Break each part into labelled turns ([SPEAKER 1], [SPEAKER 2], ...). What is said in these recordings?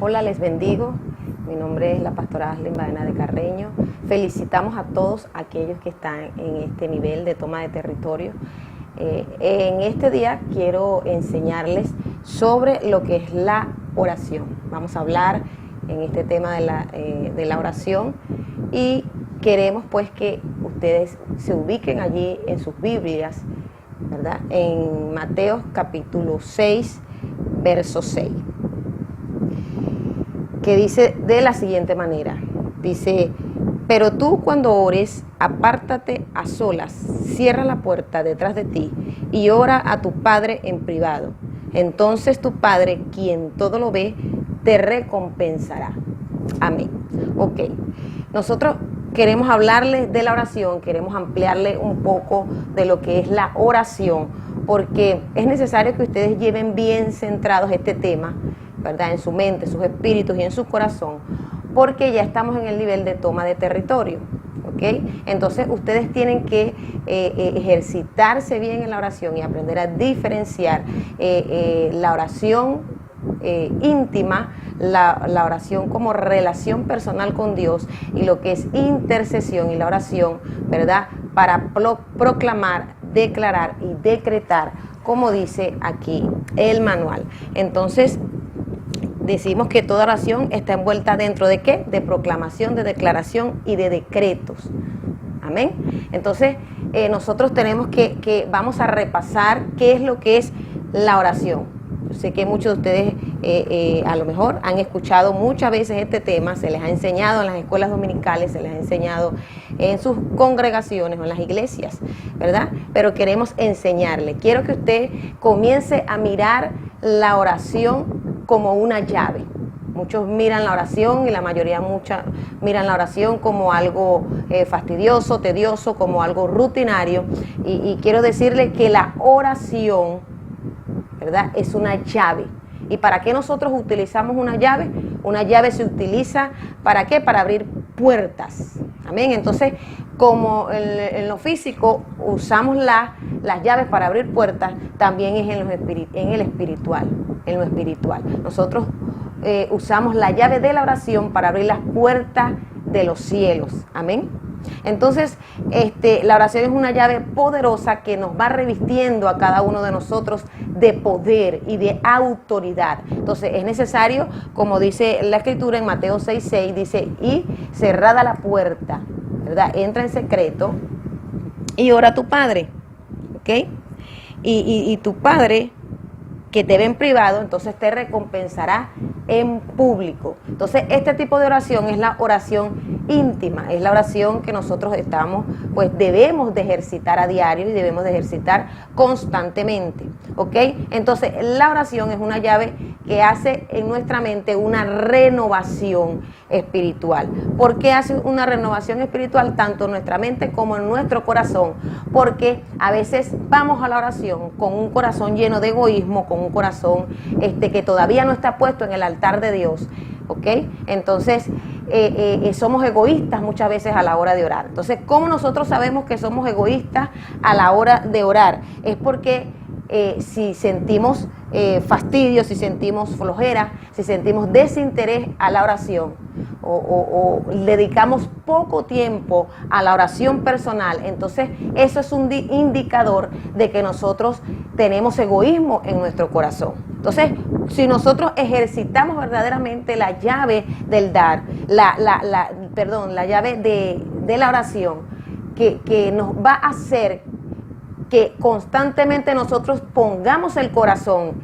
[SPEAKER 1] Hola, les bendigo. Mi nombre es la pastora Aslin Baena de Carreño. Felicitamos a todos aquellos que están en este nivel de toma de territorio. En este día quiero enseñarles sobre lo que es la oración. Vamos a hablar en este tema de la oración y queremos pues que ustedes se ubiquen allí en sus Biblias, ¿verdad? En Mateo capítulo 6, verso 6. Que dice de la siguiente manera, dice: pero tú cuando ores, apártate a solas, cierra la puerta detrás de ti y ora a tu Padre en privado. Entonces tu Padre, quien todo lo ve, te recompensará. Amén. Ok, nosotros queremos hablarles de la oración, queremos ampliarle un poco de lo que es la oración, porque es necesario que ustedes lleven bien centrados este tema, ¿verdad? En su mente, sus espíritus y en su corazón, porque ya estamos en el nivel de toma de territorio, ¿ok? Entonces ustedes tienen que ejercitarse bien en la oración y aprender a diferenciar la oración íntima, la oración como relación personal con Dios y lo que es intercesión y la oración, ¿verdad? Para proclamar, declarar y decretar, como dice aquí el manual. Entonces, decimos que toda oración está envuelta dentro de ¿qué? De proclamación, de declaración y de decretos. Amén. Entonces, nosotros tenemos vamos a repasar qué es lo que es la oración. Yo sé que muchos de ustedes a lo mejor han escuchado muchas veces este tema, se les ha enseñado en las escuelas dominicales, se les ha enseñado en sus congregaciones o en las iglesias, ¿verdad? Pero queremos enseñarle. Quiero que usted comience a mirar la oración como una llave. Muchos miran la oración y la mayoría miran la oración como algo fastidioso, tedioso, como algo rutinario. Y quiero decirle que la oración, ¿verdad?, es una llave. ¿Y para qué nosotros utilizamos una llave? Una llave se utiliza ¿para qué? Para abrir puertas. Amén. Entonces, como en lo físico usamos las llaves para abrir puertas, también es en el espiritual. En lo espiritual. Nosotros usamos la llave de la oración para abrir las puertas de los cielos. Amén. Entonces, la oración es una llave poderosa que nos va revistiendo a cada uno de nosotros de poder y de autoridad. Entonces, es necesario, como dice la Escritura en Mateo 6:6, dice: y cerrada la puerta, ¿verdad? Entra en secreto y ora a tu Padre, ¿ok? Y tu Padre, que te ve en privado, entonces te recompensará en público. Entonces, este tipo de oración es la oración íntima, es la oración que nosotros debemos de ejercitar a diario y debemos de ejercitar constantemente, ¿ok? Entonces, la oración es una llave que hace en nuestra mente una renovación espiritual. ¿Por qué hace una renovación espiritual tanto en nuestra mente como en nuestro corazón? Porque a veces vamos a la oración con un corazón lleno de egoísmo, con un corazón que todavía no está puesto en el altar de Dios, ¿ok? Entonces, somos egoístas muchas veces a la hora de orar. Entonces, ¿cómo nosotros sabemos que somos egoístas a la hora de orar? Es porque si sentimos fastidio, si sentimos flojera, si sentimos desinterés a la oración o dedicamos poco tiempo a la oración personal, entonces eso es un indicador de que nosotros tenemos egoísmo en nuestro corazón. Entonces, si nosotros ejercitamos verdaderamente la llave del dar, la llave de la oración, que nos va a hacer que constantemente nosotros pongamos el corazón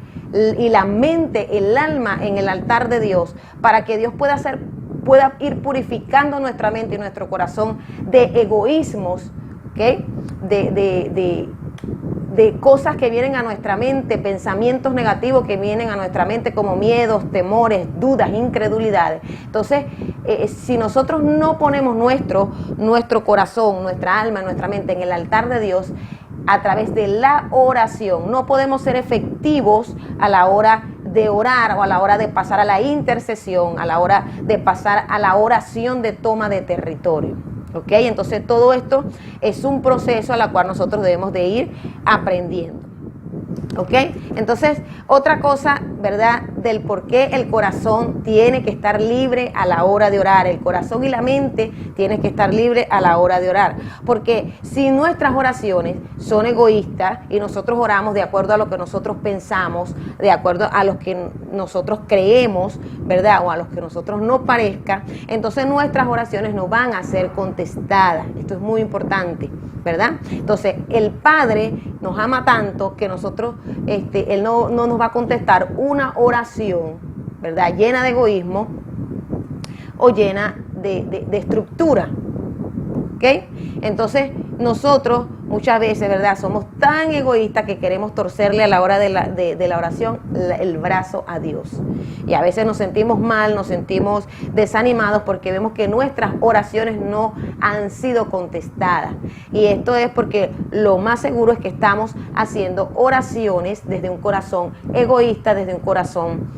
[SPEAKER 1] y la mente, el alma en el altar de Dios, para que Dios pueda ir purificando nuestra mente y nuestro corazón de egoísmos, ¿okay? De cosas que vienen a nuestra mente, pensamientos negativos que vienen a nuestra mente como miedos, temores, dudas, incredulidades. Entonces, si nosotros no ponemos nuestro corazón, nuestra alma, nuestra mente en el altar de Dios, a través de la oración, no podemos ser efectivos a la hora de orar o a la hora de pasar a la intercesión, a la hora de pasar a la oración de toma de territorio. ¿Ok? Entonces todo esto es un proceso a la cual nosotros debemos de ir aprendiendo. ¿Ok? Entonces, otra cosa, ¿verdad? Del por qué el corazón tiene que estar libre a la hora de orar. El corazón y la mente tienen que estar libre a la hora de orar. Porque si nuestras oraciones son egoístas y nosotros oramos de acuerdo a lo que nosotros pensamos, de acuerdo a lo que nosotros creemos, ¿verdad? O a lo que nosotros nos parezca, entonces nuestras oraciones no van a ser contestadas. Esto es muy importante, ¿verdad? Entonces, el Padre nos ama tanto que nosotros, Él no nos va a contestar una oración, ¿verdad? Llena de egoísmo o llena de estructura, ¿ok? Entonces, nosotros muchas veces, ¿verdad? Somos tan egoístas que queremos torcerle a la hora de la oración el brazo a Dios. Y a veces nos sentimos mal, nos sentimos desanimados porque vemos que nuestras oraciones no han sido contestadas. Y esto es porque lo más seguro es que estamos haciendo oraciones desde un corazón egoísta, desde un corazón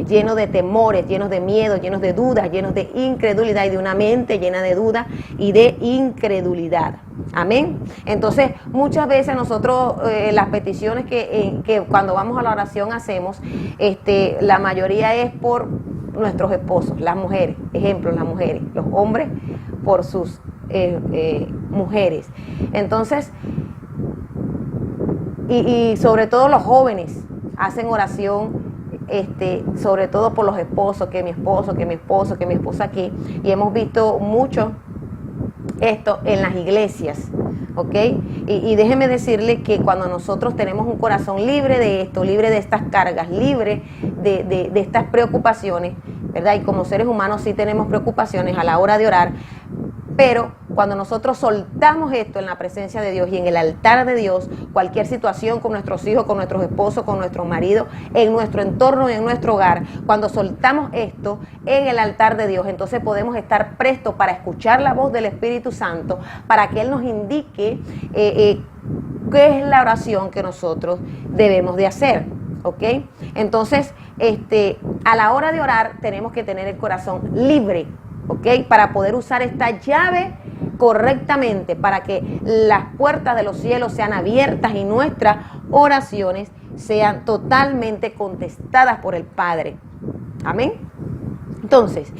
[SPEAKER 1] lleno de temores, llenos de miedo, llenos de dudas, llenos de incredulidad y de una mente llena de dudas y de incredulidad. Amén. Entonces, muchas veces nosotros las peticiones que cuando vamos a la oración hacemos, la mayoría es por nuestros esposos, las mujeres, ejemplo, las mujeres, los hombres por sus mujeres. Entonces, y sobre todo los jóvenes hacen oración sobre todo por los esposos, que mi esposo, que mi esposo, que mi esposa aquí, y hemos visto mucho esto en las iglesias, ¿ok? Y déjeme decirle que cuando nosotros tenemos un corazón libre de esto, libre de estas cargas, libre de estas preocupaciones, ¿verdad? Y como seres humanos sí tenemos preocupaciones a la hora de orar, pero cuando nosotros soltamos esto en la presencia de Dios y en el altar de Dios, cualquier situación con nuestros hijos, con nuestros esposos, con nuestros maridos, en nuestro entorno y en nuestro hogar, cuando soltamos esto en el altar de Dios, entonces podemos estar prestos para escuchar la voz del Espíritu Santo, para que Él nos indique qué es la oración que nosotros debemos de hacer, ¿ok? Entonces, a la hora de orar tenemos que tener el corazón libre, ¿ok? Para poder usar esta llave correctamente, para que las puertas de los cielos sean abiertas y nuestras oraciones sean totalmente contestadas por el Padre. Amén. Entonces,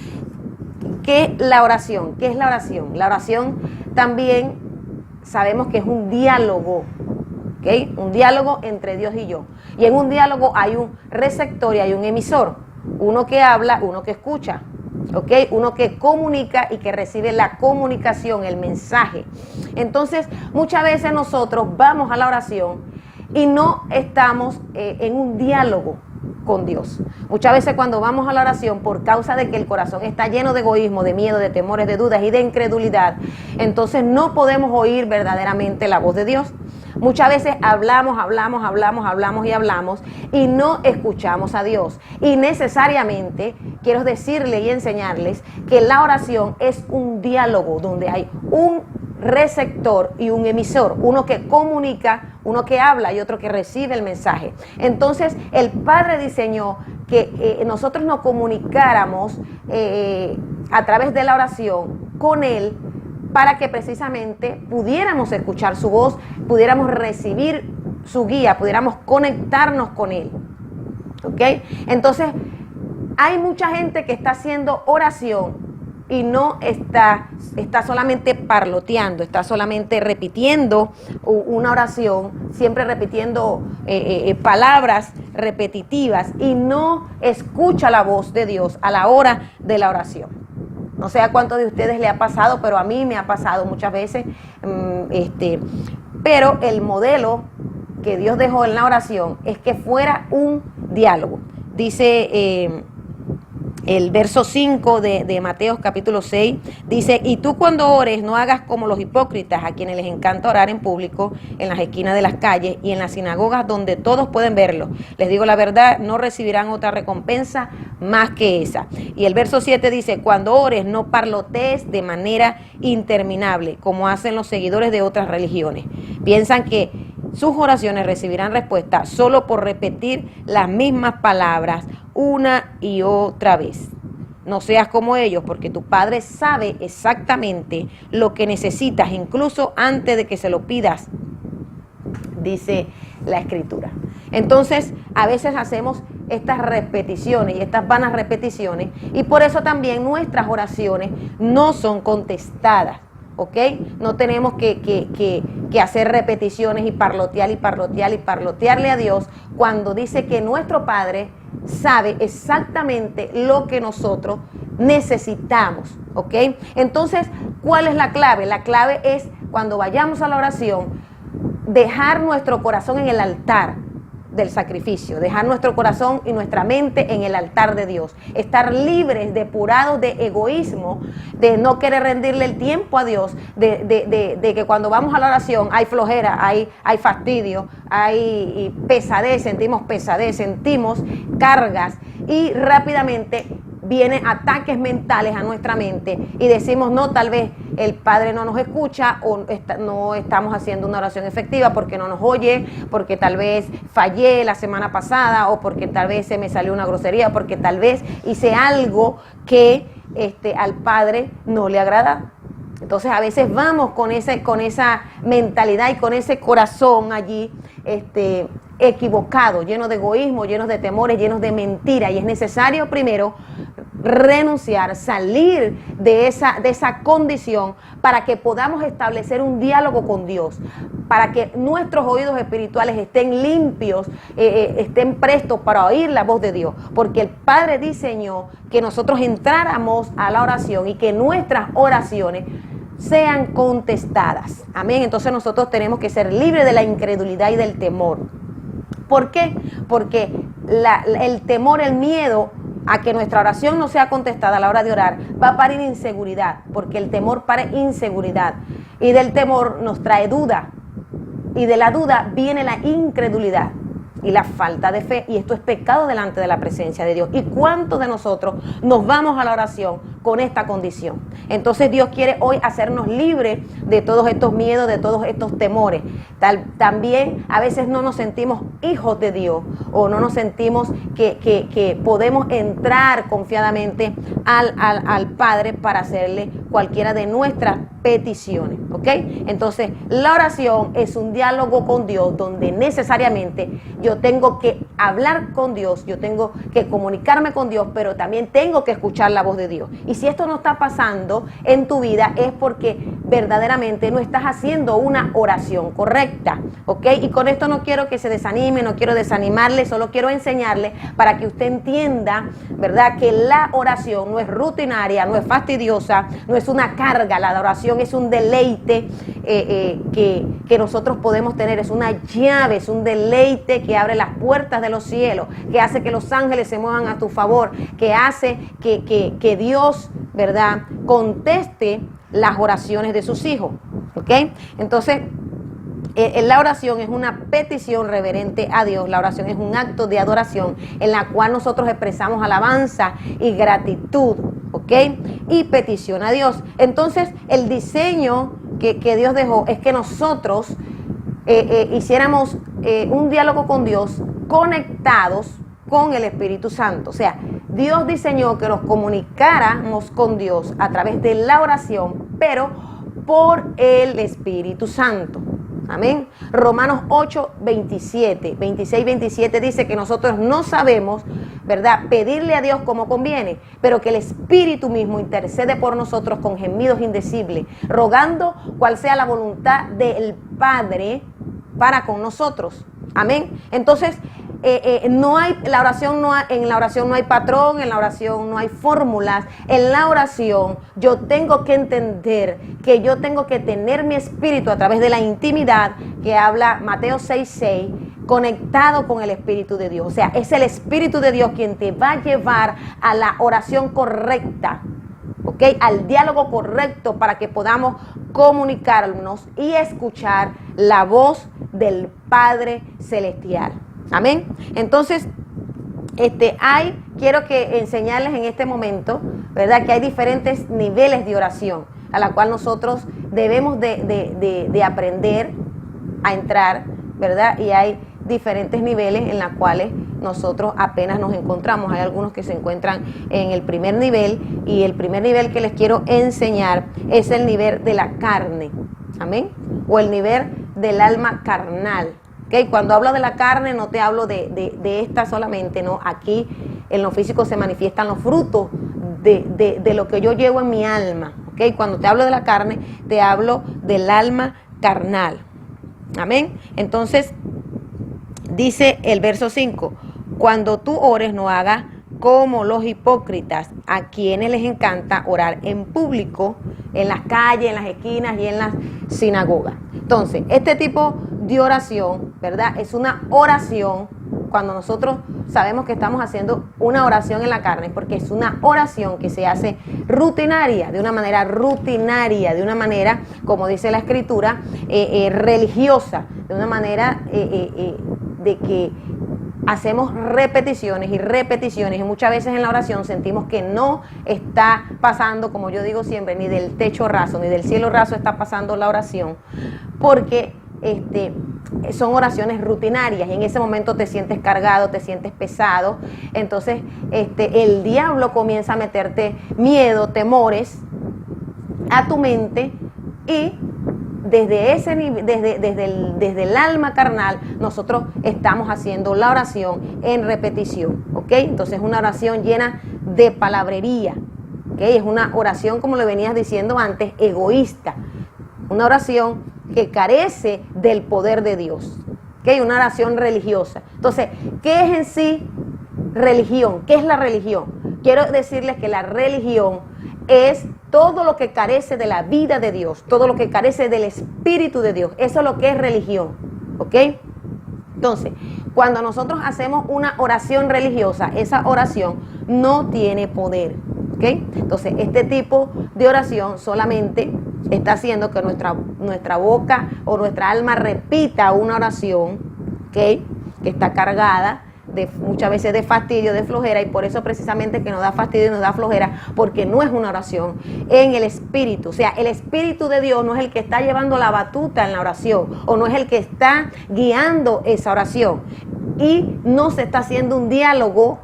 [SPEAKER 1] ¿qué es la oración? ¿Qué es la oración? La oración también sabemos que es un diálogo, ¿ok? Un diálogo entre Dios y yo. Y en un diálogo hay un receptor y hay un emisor. Uno que habla, uno que escucha. ¿Ok? Uno que comunica y que recibe la comunicación, el mensaje. Entonces, muchas veces nosotros vamos a la oración y no estamos en un diálogo con Dios. Muchas veces cuando vamos a la oración, por causa de que el corazón está lleno de egoísmo, de miedo, de temores, de dudas y de incredulidad, entonces no podemos oír verdaderamente la voz de Dios. Muchas veces hablamos y no escuchamos a Dios. Y necesariamente quiero decirle y enseñarles que la oración es un diálogo donde hay un receptor y un emisor, uno que comunica, uno que habla y otro que recibe el mensaje. Entonces el Padre diseñó que nosotros nos comunicáramos a través de la oración con Él, para que precisamente pudiéramos escuchar su voz, pudiéramos recibir su guía, pudiéramos conectarnos con Él. ¿Ok? Entonces, hay mucha gente que está haciendo oración y no está solamente parloteando, está solamente repitiendo una oración, siempre repitiendo palabras repetitivas y no escucha la voz de Dios a la hora de la oración. No sé a cuántos de ustedes le ha pasado, pero a mí me ha pasado muchas veces. Pero el modelo que Dios dejó en la oración es que fuera un diálogo. Dice el verso 5 de Mateo capítulo 6, dice: y tú cuando ores no hagas como los hipócritas, a quienes les encanta orar en público, en las esquinas de las calles y en las sinagogas donde todos pueden verlo. Les digo la verdad, no recibirán otra recompensa más que esa. Y el verso 7 dice: cuando ores no parlotees de manera interminable, como hacen los seguidores de otras religiones. Piensan que sus oraciones recibirán respuesta solo por repetir las mismas palabras una y otra vez. No seas como ellos, porque tu Padre sabe exactamente lo que necesitas, incluso antes de que se lo pidas. Dice la Escritura. Entonces, a veces hacemos estas repeticiones y estas vanas repeticiones, y por eso también nuestras oraciones no son contestadas, ¿ok? No tenemos que hacer repeticiones y parlotearle a Dios cuando dice que nuestro Padre sabe exactamente lo que nosotros necesitamos, ¿ok? Entonces, ¿cuál es la clave? La clave es, cuando vayamos a la oración, dejar nuestro corazón en el altar del sacrificio, dejar nuestro corazón y nuestra mente en el altar de Dios, estar libres, depurados de egoísmo, de no querer rendirle el tiempo a Dios, de que cuando vamos a la oración hay flojera, hay fastidio, hay pesadez, sentimos cargas, y rápidamente vienen ataques mentales a nuestra mente y decimos, no, tal vez el Padre no nos escucha, o no estamos haciendo una oración efectiva porque no nos oye, porque tal vez fallé la semana pasada, o porque tal vez se me salió una grosería, porque tal vez hice algo que al Padre no le agrada. Entonces a veces vamos con esa mentalidad y con ese corazón allí equivocado, lleno de egoísmo, llenos de temores, llenos de mentira, y es necesario primero renunciar, salir de esa condición para que podamos establecer un diálogo con Dios, para que nuestros oídos espirituales estén limpios, estén prestos para oír la voz de Dios, porque el Padre diseñó que nosotros entráramos a la oración y que nuestras oraciones sean contestadas. Amén. Entonces nosotros tenemos que ser libres de la incredulidad y del temor. ¿Por qué? Porque el temor, el miedo a que nuestra oración no sea contestada a la hora de orar va a parir inseguridad, porque el temor pare inseguridad, y del temor nos trae duda, y de la duda viene la incredulidad y la falta de fe, y esto es pecado delante de la presencia de Dios. ¿Y cuántos de nosotros nos vamos a la oración con esta condición? Entonces Dios quiere hoy hacernos libres de todos estos miedos, de todos estos temores. También a veces no nos sentimos hijos de Dios, o no nos sentimos que podemos entrar confiadamente al Padre para hacerle cualquiera de nuestras peticiones, ¿ok? Entonces la oración es un diálogo con Dios, donde necesariamente yo tengo que hablar con Dios, yo tengo que comunicarme con Dios, pero también tengo que escuchar la voz de Dios. Y si esto no está pasando en tu vida, es porque verdaderamente no estás haciendo una oración correcta, ¿ok? Y con esto no quiero que se desanime, no quiero desanimarle, solo quiero enseñarle para que usted entienda, ¿verdad?, que la oración no es rutinaria, no es fastidiosa, no es una carga. La oración es un deleite que nosotros podemos tener, es una llave, es un deleite que abre las puertas de los cielos, que hace que los ángeles se muevan a tu favor, que hace que Dios, ¿verdad?, conteste las oraciones de sus hijos, ¿ok? Entonces, la oración es una petición reverente a Dios. La oración es un acto de adoración en la cual nosotros expresamos alabanza y gratitud, ¿ok? Y petición a Dios. Entonces, el diseño que Dios dejó es que nosotros hiciéramos un diálogo con Dios conectados con el Espíritu Santo. O sea, Dios diseñó que nos comunicáramos con Dios a través de la oración, pero por el Espíritu Santo. Amén. Romanos 8, 26, 27 dice que nosotros no sabemos, ¿verdad?, pedirle a Dios como conviene, pero que el Espíritu mismo intercede por nosotros con gemidos indecibles, rogando cuál sea la voluntad del Padre para con nosotros. Amén. Entonces, en la oración no hay patrón, en la oración no hay fórmulas. En la oración yo tengo que entender que yo tengo que tener mi espíritu a través de la intimidad que habla Mateo 6:6, conectado con el Espíritu de Dios. O sea, es el Espíritu de Dios quien te va a llevar a la oración correcta, ¿ok?, al diálogo correcto, para que podamos comunicarnos y escuchar la voz del Padre Celestial. Amén. Entonces, quiero que enseñarles en este momento, ¿verdad?, que hay diferentes niveles de oración a la cual nosotros debemos de aprender a entrar, ¿verdad? Y hay diferentes niveles en los cuales nosotros apenas nos encontramos. Hay algunos que se encuentran en el primer nivel, y el primer nivel que les quiero enseñar es el nivel de la carne. Amén. O el nivel del alma carnal. ¿Okay? Cuando hablo de la carne no te hablo de esta solamente, no. Aquí en lo físico se manifiestan los frutos de lo que yo llevo en mi alma. ¿Okay? Cuando te hablo de la carne, te hablo del alma carnal. Amén. Entonces, dice el verso 5, cuando tú ores no hagas como los hipócritas, a quienes les encanta orar en público, en las calles, en las esquinas y en las sinagogas. Entonces, este tipo de oración, ¿verdad? Es una oración cuando nosotros sabemos que estamos haciendo una oración en la carne, porque es una oración que se hace rutinaria, de una manera rutinaria, de una manera, como dice la Escritura, religiosa, de una manera de que hacemos repeticiones y repeticiones, y muchas veces en la oración sentimos que no está pasando, como yo digo siempre, ni del techo raso, ni del cielo raso está pasando la oración, porque son oraciones rutinarias y en ese momento te sientes cargado, te sientes pesado. Entonces el diablo comienza a meterte miedo, temores a tu mente, y desde ese nivel, desde el alma carnal, nosotros estamos haciendo la oración en repetición, ¿ok? Entonces es una oración llena de palabrería, ¿ok? Es una oración, como le venías diciendo antes, egoísta, una oración que carece del poder de Dios, ¿ok? Una oración religiosa. Entonces, ¿qué es en sí religión? ¿Qué es la religión? Quiero decirles que la religión es todo lo que carece de la vida de Dios, todo lo que carece del Espíritu de Dios. Eso es lo que es religión, ¿ok? Entonces, cuando nosotros hacemos una oración religiosa, esa oración no tiene poder, ¿ok? Entonces, este tipo de oración solamente está haciendo que nuestra boca o nuestra alma repita una oración, ¿ok? Que está cargada muchas veces de fastidio, de flojera, y por eso precisamente que nos da fastidio y nos da flojera, porque no es una oración en el Espíritu. O sea, el Espíritu de Dios no es el que está llevando la batuta en la oración, o no es el que está guiando esa oración, y no se está haciendo un diálogo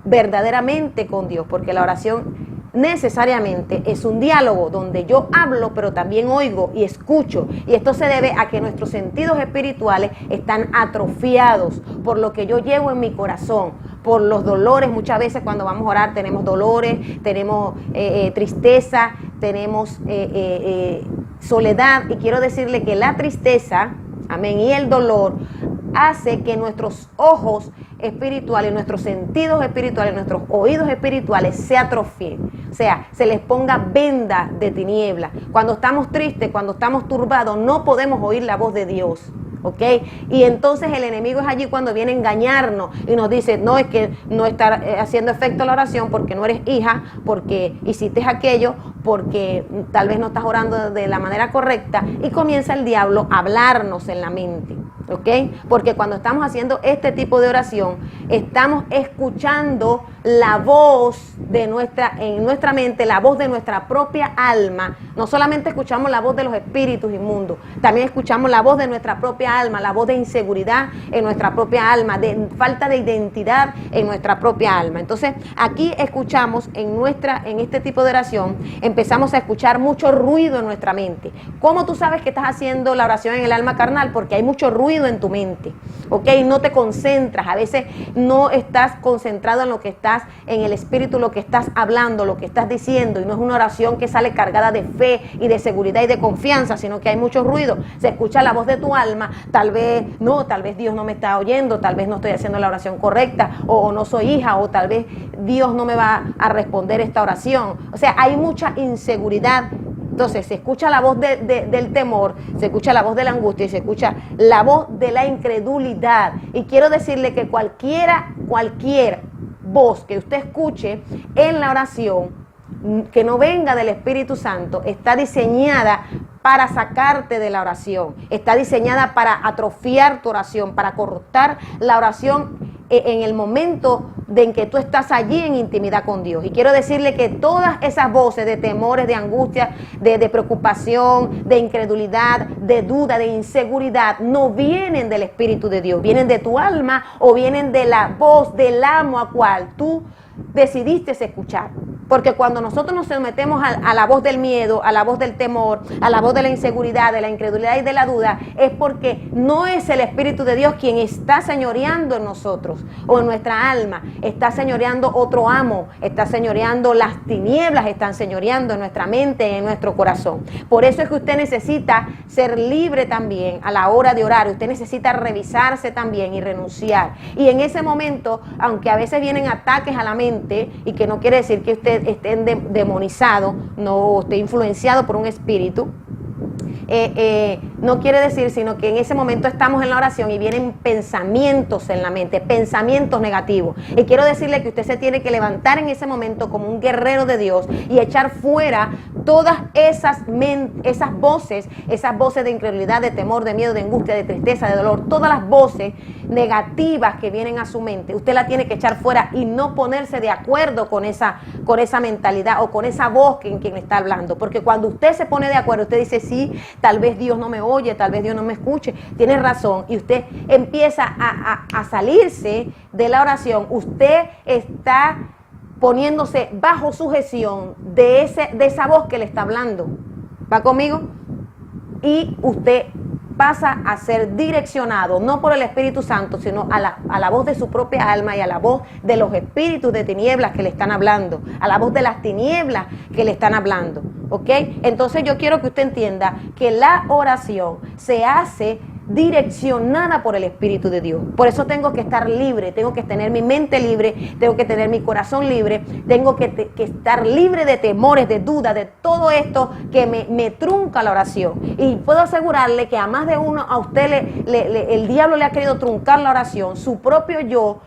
[SPEAKER 1] verdaderamente con Dios, porque la oración necesariamente es un diálogo donde yo hablo, pero también oigo y escucho. Y esto se debe a que nuestros sentidos espirituales están atrofiados por lo que yo llevo en mi corazón, por los dolores. Muchas veces cuando vamos a orar tenemos dolores, tenemos tristeza, tenemos soledad. Y quiero decirle que la tristeza, amén, y el dolor hace que nuestros ojos espirituales, nuestros sentidos espirituales, nuestros oídos espirituales se atrofien, o sea, se les ponga venda de tiniebla. Cuando estamos tristes, cuando estamos turbados, no podemos oír la voz de Dios, ¿ok? Y entonces el enemigo es allí cuando viene a engañarnos y nos dice, no, es que no está haciendo efecto la oración porque no eres hija, porque hiciste aquello, porque tal vez no estás orando de la manera correcta, y comienza el diablo a hablarnos en la mente, ¿ok? Porque cuando estamos haciendo este tipo de oración, estamos escuchando la voz en nuestra mente, la voz de nuestra propia alma. No solamente escuchamos la voz de los espíritus inmundos, también escuchamos la voz de nuestra propia alma, la voz de inseguridad en nuestra propia alma, de falta de identidad en nuestra propia alma. Entonces, aquí escuchamos en este tipo de oración, empezamos a escuchar mucho ruido en nuestra mente. ¿Cómo tú sabes que estás haciendo la oración en el alma carnal? Porque hay mucho ruido en tu mente, ¿ok? No te concentras, a veces no estás concentrado en lo que estás, en el espíritu, lo que estás hablando, lo que estás diciendo, y no es una oración que sale cargada de fe y de seguridad y de confianza, sino que hay mucho ruido. Se escucha la voz de tu alma, tal vez Dios no me está oyendo, tal vez no estoy haciendo la oración correcta, o no soy hija, o tal vez Dios no me va a responder esta oración. O sea, hay mucha inseguridad. Entonces se escucha la voz del temor, se escucha la voz de la angustia y se escucha la voz de la incredulidad. Y quiero decirle que cualquier voz que usted escuche en la oración, que no venga del Espíritu Santo, está diseñada para sacarte de la oración, está diseñada para atrofiar tu oración, para cortar la oración en el momento en que tú estás allí en intimidad con Dios. Y quiero decirle que todas esas voces de temores, de angustia, de preocupación, de incredulidad, de duda, de inseguridad, no vienen del Espíritu de Dios, vienen de tu alma o vienen de la voz del amo a cual tú decidiste escuchar. Porque cuando nosotros nos sometemos a la voz del miedo, a la voz del temor, a la voz de la inseguridad, de la incredulidad y de la duda, es porque no es el Espíritu de Dios quien está señoreando en nosotros o en nuestra alma. Está señoreando otro amo, está señoreando las tinieblas, están señoreando en nuestra mente y en nuestro corazón. Por eso es que usted necesita ser libre también a la hora de orar. Usted necesita revisarse también y renunciar. Y en ese momento, aunque a veces vienen ataques a la mente, y que no quiere decir que usted esté demonizado, no esté influenciado por un espíritu, no quiere decir, sino que en ese momento estamos en la oración y vienen pensamientos en la mente, pensamientos negativos. Y quiero decirle que usted se tiene que levantar en ese momento como un guerrero de Dios y echar fuera todas esas voces de incredulidad, de temor, de miedo, de angustia, de tristeza, de dolor, todas las voces negativas que vienen a su mente. Usted la tiene que echar fuera y no ponerse de acuerdo con esa mentalidad o con esa voz en quien está hablando. Porque cuando usted se pone de acuerdo, usted dice, sí, tal vez Dios no me oye, tal vez Dios no me escuche, tiene razón, y usted empieza a salirse de la oración. Usted está poniéndose bajo sujeción de esa voz que le está hablando. ¿Va conmigo? Y usted pasa a ser direccionado, no por el Espíritu Santo, sino a la voz de su propia alma y a la voz de los espíritus de tinieblas que le están hablando, a la voz de las tinieblas que le están hablando, ¿ok? Entonces yo quiero que usted entienda que la oración se hace direccionada por el Espíritu de Dios. Por eso tengo que estar libre, tengo que tener mi mente libre, tengo que tener mi corazón libre, tengo que estar libre de temores, de dudas, de todo esto que me trunca la oración. Y puedo asegurarle que a más de uno, a usted el diablo le ha querido truncar la oración, su propio yo,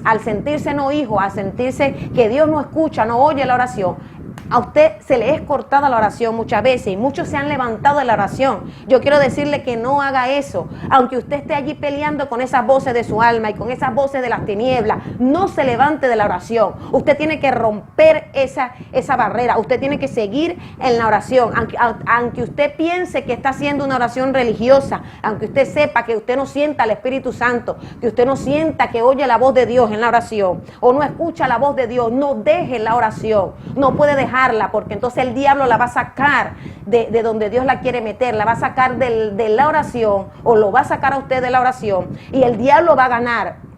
[SPEAKER 1] al sentirse no hijo, al sentirse que Dios no escucha, no oye la oración. A usted se le es cortada la oración muchas veces y muchos se han levantado de la oración. Yo quiero decirle que no haga eso. Aunque usted esté allí peleando con esas voces de su alma y con esas voces de las tinieblas, no se levante de la oración. Usted tiene que romper esa barrera. Usted tiene que seguir en la oración. Aunque usted piense que está haciendo una oración religiosa, aunque usted sepa que usted no sienta al Espíritu Santo, que usted no sienta que oye la voz de Dios en la oración o no escucha la voz de Dios, no deje la oración. No puede dejarla, porque entonces el diablo la va a sacar de donde Dios la quiere meter, la va a sacar de la oración, o lo va a sacar a usted de la oración, y el diablo va a ganar.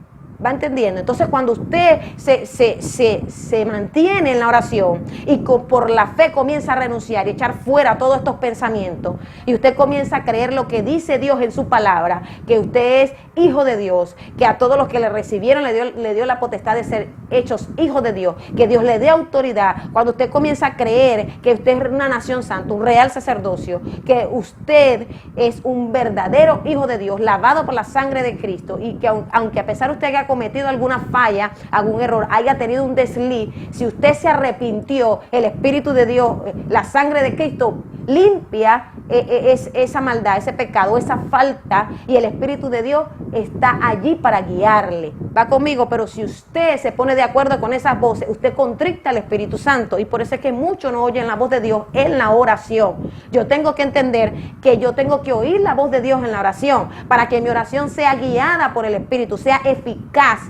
[SPEAKER 1] ¿Va entendiendo? Entonces cuando usted se mantiene en la oración y por la fe comienza a renunciar y echar fuera todos estos pensamientos, y usted comienza a creer lo que dice Dios en su palabra, que usted es hijo de Dios, que a todos los que le recibieron le dio la potestad de ser hechos hijos de Dios, que Dios le dé autoridad. Cuando usted comienza a creer que usted es una nación santa, un real sacerdocio, que usted es un verdadero hijo de Dios, lavado por la sangre de Cristo, y que aunque a pesar de usted haya cometido alguna falla, algún error, haya tenido un desliz, si usted se arrepintió, el Espíritu de Dios, la sangre de Cristo limpia esa maldad, ese pecado, esa falta, y el Espíritu de Dios está allí para guiarle. Va conmigo. Pero si usted se pone de acuerdo con esas voces, usted contricta al Espíritu Santo, y por eso es que muchos no oyen la voz de Dios en la oración. Yo tengo que entender que yo tengo que oír la voz de Dios en la oración para que mi oración sea guiada por el Espíritu, sea eficaz.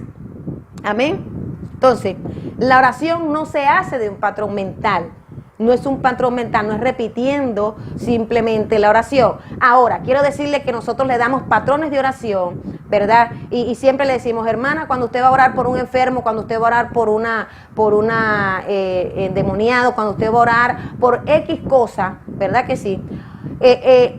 [SPEAKER 1] Amén. Entonces, la oración no se hace de un patrón mental. No es un patrón mental, no es repitiendo simplemente la oración. Ahora, quiero decirle que nosotros le damos patrones de oración, ¿verdad? Y siempre le decimos, hermana, cuando usted va a orar por un enfermo, cuando usted va a orar por una endemoniado, cuando usted va a orar por X cosa, ¿verdad que sí?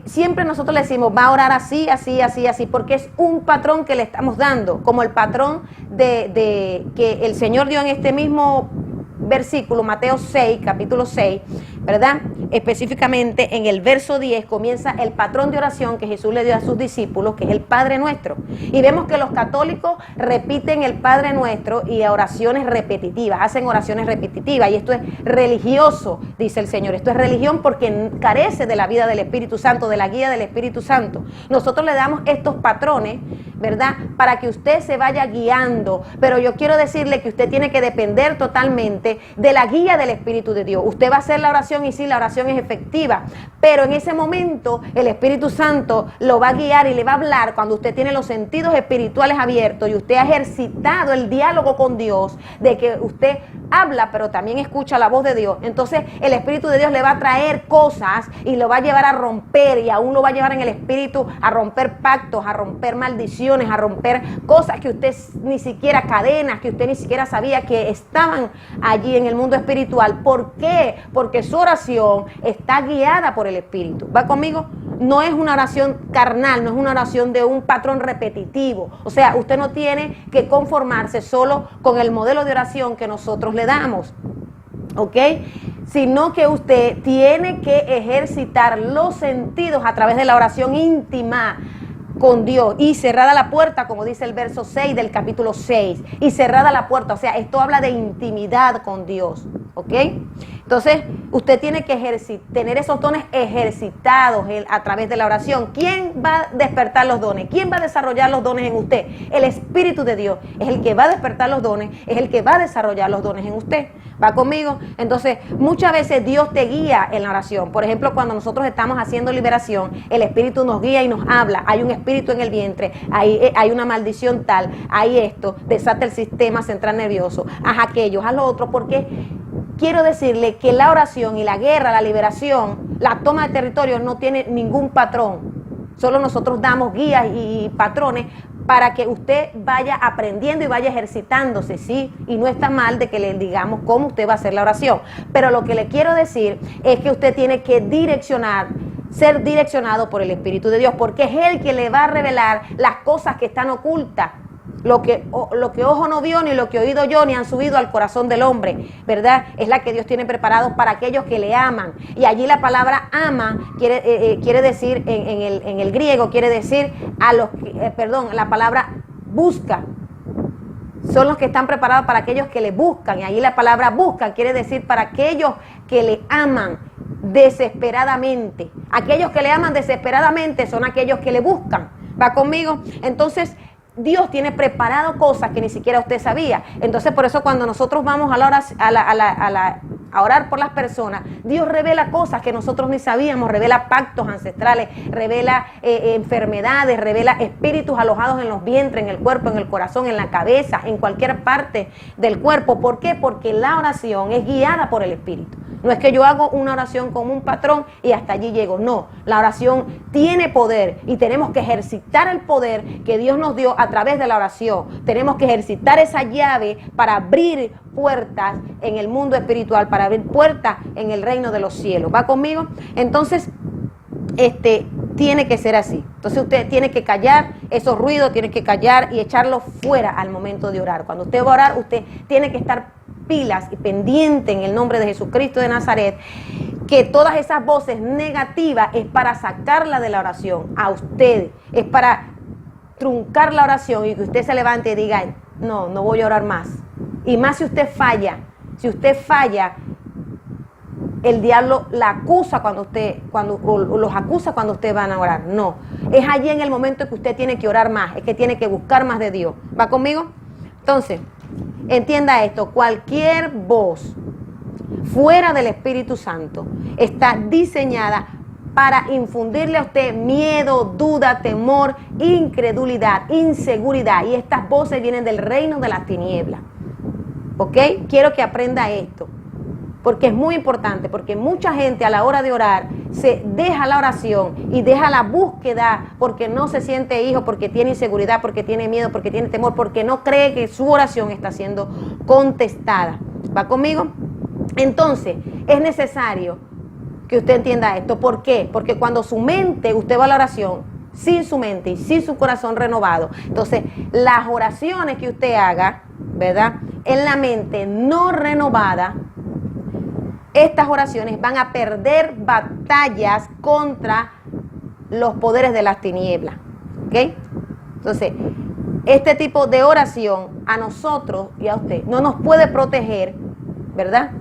[SPEAKER 1] Siempre nosotros le decimos, va a orar así, así, así, así, porque es un patrón que le estamos dando, como el patrón de que el Señor dio en este mismo versículo, Mateo 6, capítulo 6, ¿verdad? Específicamente en el verso 10 comienza el patrón de oración que Jesús le dio a sus discípulos, que es el Padre Nuestro. Y vemos que los católicos repiten el Padre Nuestro y oraciones repetitivas, hacen oraciones repetitivas, y esto es religioso, dice el Señor. Esto es religión porque carece de la vida del Espíritu Santo, de la guía del Espíritu Santo. Nosotros le damos estos patrones ¿verdad? Para que usted se vaya guiando. Pero yo quiero decirle que usted tiene que depender totalmente de la guía del Espíritu de Dios. Usted va a hacer la oración y sí, la oración es efectiva, pero en ese momento el Espíritu Santo lo va a guiar y le va a hablar cuando usted tiene los sentidos espirituales abiertos y usted ha ejercitado el diálogo con Dios, de que usted habla pero también escucha la voz de Dios. Entonces el Espíritu de Dios le va a traer cosas y lo va a llevar a romper, y aún lo va a llevar en el Espíritu a romper pactos, a romper maldiciones, a romper cosas que usted ni siquiera, cadenas que usted ni siquiera sabía que estaban allí en el mundo espiritual. ¿Por qué? Porque su oración está guiada por el Espíritu. ¿Va conmigo? No es una oración carnal, no es una oración de un patrón repetitivo. O sea, usted no tiene que conformarse solo con el modelo de oración que nosotros le damos, ¿ok? Sino que usted tiene que ejercitar los sentidos a través de la oración íntima con Dios, y cerrada la puerta, como dice el verso 6 del capítulo 6, y cerrada la puerta. O sea, esto habla de intimidad con Dios, ¿ok? Entonces, usted tiene que tener esos dones ejercitados a través de la oración. ¿Quién va a despertar los dones? ¿Quién va a desarrollar los dones en usted? El Espíritu de Dios es el que va a despertar los dones, es el que va a desarrollar los dones en usted. ¿Va conmigo? Entonces, muchas veces Dios te guía en la oración. Por ejemplo, cuando nosotros estamos haciendo liberación, el Espíritu nos guía y nos habla. Hay un espíritu en el vientre, hay una maldición tal, hay esto, desata el sistema central nervioso, haz aquello, haz lo otro, porque quiero decirle que la oración y la guerra, la liberación, la toma de territorio no tiene ningún patrón. Solo nosotros damos guías y patrones para que usted vaya aprendiendo y vaya ejercitándose, ¿sí? Y no está mal de que le digamos cómo usted va a hacer la oración. Pero lo que le quiero decir es que usted tiene que ser direccionado por el Espíritu de Dios, porque es Él que le va a revelar las cosas que están ocultas. Lo que ojo no vio, ni lo que oído yo, ni han subido al corazón del hombre, ¿verdad? Es la que Dios tiene preparado para aquellos que le aman. Y allí la palabra ama quiere decir, en el griego, quiere decir la palabra busca. Son los que están preparados para aquellos que le buscan. Y allí la palabra busca quiere decir para aquellos que le aman desesperadamente. Aquellos que le aman desesperadamente son aquellos que le buscan. ¿Va conmigo? Entonces, Dios tiene preparado cosas que ni siquiera usted sabía. Entonces, por eso cuando nosotros vamos a orar por las personas, Dios revela cosas que nosotros ni sabíamos, revela pactos ancestrales, revela enfermedades, revela espíritus alojados en los vientres, en el cuerpo, en el corazón, en la cabeza, en cualquier parte del cuerpo. ¿Por qué? Porque la oración es guiada por el Espíritu. No es que yo hago una oración como un patrón y hasta allí llego. No, la oración tiene poder y tenemos que ejercitar el poder que Dios nos dio a través de la oración. Tenemos que ejercitar esa llave para abrir puertas en el mundo espiritual, para abrir puertas en el reino de los cielos. ¿Va conmigo? Entonces, tiene que ser así. Entonces usted tiene que callar esos ruidos, tiene que callar y echarlos fuera al momento de orar. Cuando usted va a orar, usted tiene que estar pilas y pendiente en el nombre de Jesucristo de Nazaret, que todas esas voces negativas es para sacarla de la oración a usted, es para truncar la oración y que usted se levante y diga, no voy a orar más. Y más si usted falla, el diablo la acusa los acusa cuando usted van a orar. No, es allí en el momento que usted tiene que orar más, es que tiene que buscar más de Dios. ¿Va conmigo? Entonces, entienda esto, cualquier voz fuera del Espíritu Santo está diseñada para infundirle a usted miedo, duda, temor, incredulidad, inseguridad. Y estas voces vienen del reino de las tinieblas. ¿Ok? Quiero que aprenda esto, porque es muy importante, porque mucha gente a la hora de orar se deja la oración y deja la búsqueda porque no se siente hijo, porque tiene inseguridad, porque tiene miedo, porque tiene temor, porque no cree que su oración está siendo contestada. ¿Va conmigo? Entonces, es necesario que usted entienda esto. ¿Por qué? Porque cuando usted va a la oración sin su mente y sin su corazón renovado, entonces las oraciones que usted haga, ¿verdad?, en la mente no renovada, estas oraciones van a perder batallas contra los poderes de las tinieblas. ¿Ok? Entonces, este tipo de oración a nosotros y a usted no nos puede proteger, ¿verdad?,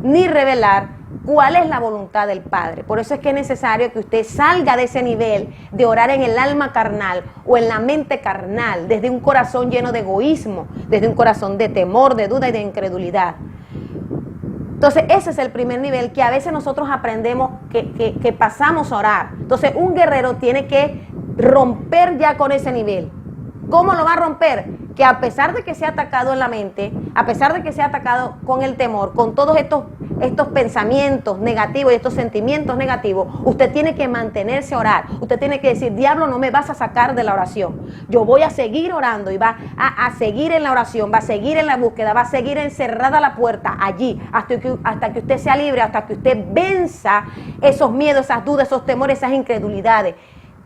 [SPEAKER 1] ni revelar cuál es la voluntad del Padre. Por eso es que es necesario que usted salga de ese nivel de orar en el alma carnal o en la mente carnal, desde un corazón lleno de egoísmo, desde un corazón de temor, de duda y de incredulidad. Entonces ese es el primer nivel que a veces nosotros aprendemos, que pasamos a orar. Entonces un guerrero tiene que romper ya con ese nivel. ¿Cómo lo va a romper? Que a pesar de que sea atacado en la mente, a pesar de que sea atacado con el temor, con todos estos pensamientos negativos y estos sentimientos negativos, usted tiene que mantenerse a orar. Usted tiene que decir, diablo, no me vas a sacar de la oración. Yo voy a seguir orando y va a seguir en la oración, va a seguir en la búsqueda, va a seguir encerrada la puerta allí hasta que usted sea libre, hasta que usted venza esos miedos, esas dudas, esos temores, esas incredulidades.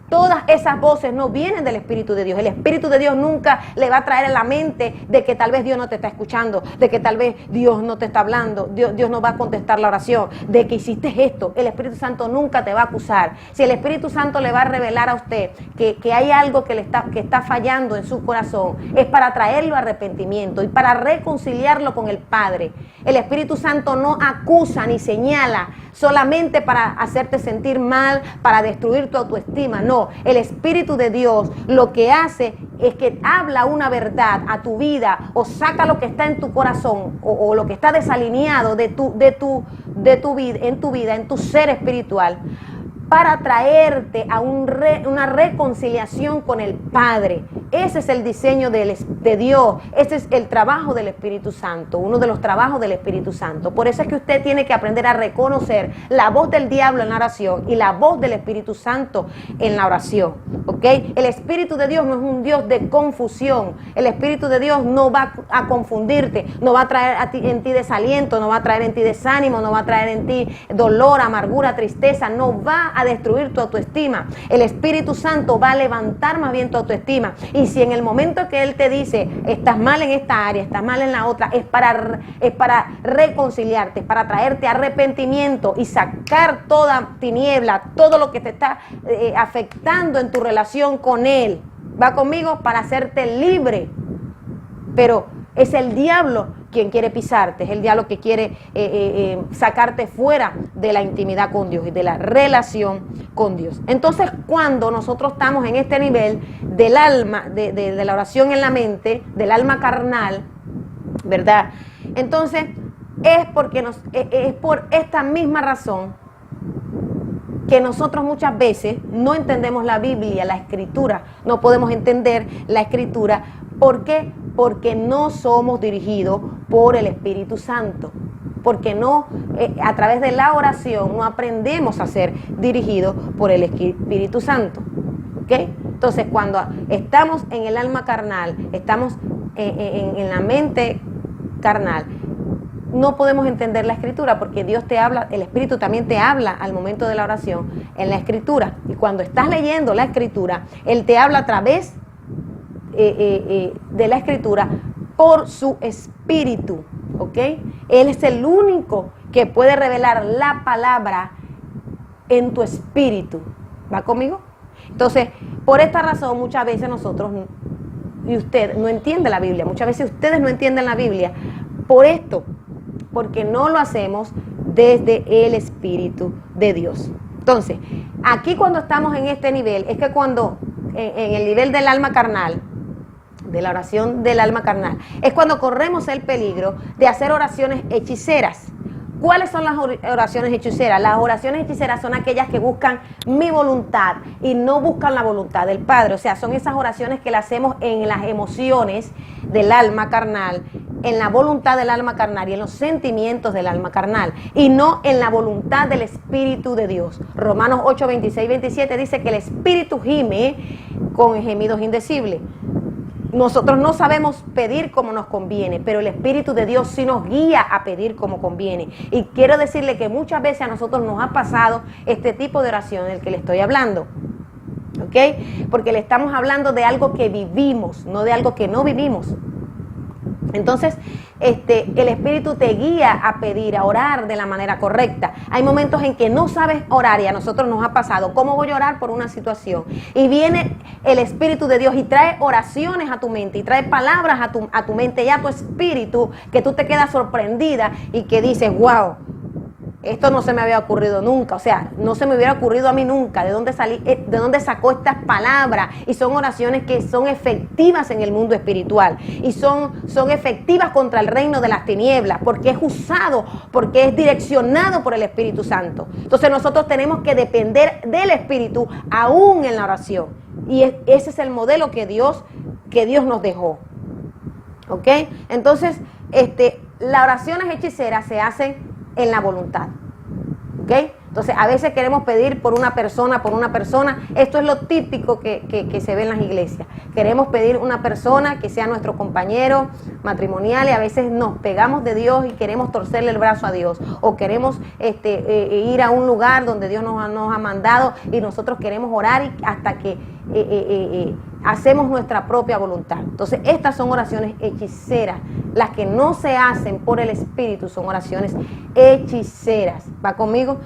[SPEAKER 1] Todas esas voces no vienen del Espíritu de Dios. El Espíritu de Dios nunca le va a traer en la mente de que tal vez Dios no te está escuchando, de que tal vez Dios no te está hablando, Dios no va a contestar la oración, de que hiciste esto. El Espíritu Santo nunca te va a acusar. Si el Espíritu Santo le va a revelar a usted que hay algo que está fallando en su corazón, es para traerlo a arrepentimiento y para reconciliarlo con el Padre. El Espíritu Santo no acusa ni señala solamente para hacerte sentir mal, para destruir tu autoestima. No, el Espíritu de Dios lo que hace es que habla una verdad a tu vida o saca lo que está en tu corazón o lo que está desalineado en tu vida, en tu ser espiritual, para traerte a una reconciliación con el Padre. Ese es el diseño de Dios, ese es el trabajo del Espíritu Santo, uno de los trabajos del Espíritu Santo. Por eso es que usted tiene que aprender a reconocer la voz del diablo en la oración y la voz del Espíritu Santo en la oración, ¿ok? El Espíritu de Dios no es un Dios de confusión. El Espíritu de Dios no va a confundirte, no va a traer en ti desaliento, no va a traer en ti desánimo, no va a traer en ti dolor, amargura, tristeza, no va a destruir tu autoestima. El Espíritu Santo va a levantar más bien tu autoestima. Y si en el momento que Él te dice, estás mal en esta área, estás mal en la otra, es para reconciliarte, es para traerte arrepentimiento y sacar toda tiniebla, todo lo que te está afectando en tu relación con Él. ¿Va conmigo? Para hacerte libre. Pero es el diablo quien quiere pisarte, es el diablo que quiere sacarte fuera de la intimidad con Dios y de la relación con Dios. Entonces, cuando nosotros estamos en este nivel del alma, de la oración en la mente, del alma carnal, ¿verdad? Entonces, es por esta misma razón que nosotros muchas veces no entendemos la Biblia, la Escritura, no podemos entender la Escritura. ¿Por qué? Porque no somos dirigidos por el Espíritu Santo, porque no, a través de la oración no aprendemos a ser dirigidos por el Espíritu Santo, ¿ok? Entonces, cuando estamos en el alma carnal, estamos en la mente carnal, no podemos entender la Escritura, porque Dios te habla, el Espíritu también te habla al momento de la oración en la Escritura. Y cuando estás leyendo la Escritura, Él te habla a través de la Escritura por su Espíritu, ¿ok? Él es el único que puede revelar la palabra en tu espíritu. ¿Va conmigo? Entonces, por esta razón muchas veces nosotros y usted no entiende la Biblia, muchas veces ustedes no entienden la Biblia por esto, porque no lo hacemos desde el Espíritu de Dios. Entonces, aquí cuando estamos en este nivel, es que cuando en el nivel del alma carnal, de la oración del alma carnal, es cuando corremos el peligro de hacer oraciones hechiceras. ¿Cuáles son las oraciones hechiceras? Las oraciones hechiceras son aquellas que buscan mi voluntad y no buscan la voluntad del Padre. O sea, son esas oraciones que las hacemos en las emociones del alma carnal, en la voluntad del alma carnal y en los sentimientos del alma carnal, y no en la voluntad del Espíritu de Dios. Romanos 8, 26, 27 dice que el Espíritu gime con gemidos indecibles. Nosotros no sabemos pedir como nos conviene, pero el Espíritu de Dios sí nos guía a pedir como conviene. Y quiero decirle que muchas veces a nosotros nos ha pasado este tipo de oración del que le estoy hablando, ¿ok? Porque le estamos hablando de algo que vivimos, no de algo que no vivimos. Entonces, el Espíritu te guía a pedir, a orar de la manera correcta. Hay momentos en que no sabes orar y a nosotros nos ha pasado. ¿Cómo voy a orar por una situación? Y viene el Espíritu de Dios y trae oraciones a tu mente y trae palabras a tu mente y a tu espíritu, que tú te quedas sorprendida y que dices, wow, esto no se me había ocurrido nunca, o sea, no se me hubiera ocurrido a mí nunca, ¿de dónde sacó estas palabras? Y son oraciones que son efectivas en el mundo espiritual y son efectivas contra el reino de las tinieblas, porque es usado, porque es direccionado por el Espíritu Santo. Entonces nosotros tenemos que depender del Espíritu aún en la oración, y ese es el modelo que Dios nos dejó. ¿Ok? Entonces, las oraciones hechiceras se hacen en la voluntad. ¿Ok? Entonces, a veces queremos pedir por una persona. Esto es lo típico que se ve en las iglesias. Queremos pedir una persona que sea nuestro compañero matrimonial, y a veces nos pegamos de Dios y queremos torcerle el brazo a Dios. O queremos ir a un lugar donde Dios nos ha mandado y nosotros queremos orar hasta que hacemos nuestra propia voluntad. Entonces, estas son oraciones hechiceras. Las que no se hacen por el Espíritu son oraciones hechiceras. ¿Va conmigo?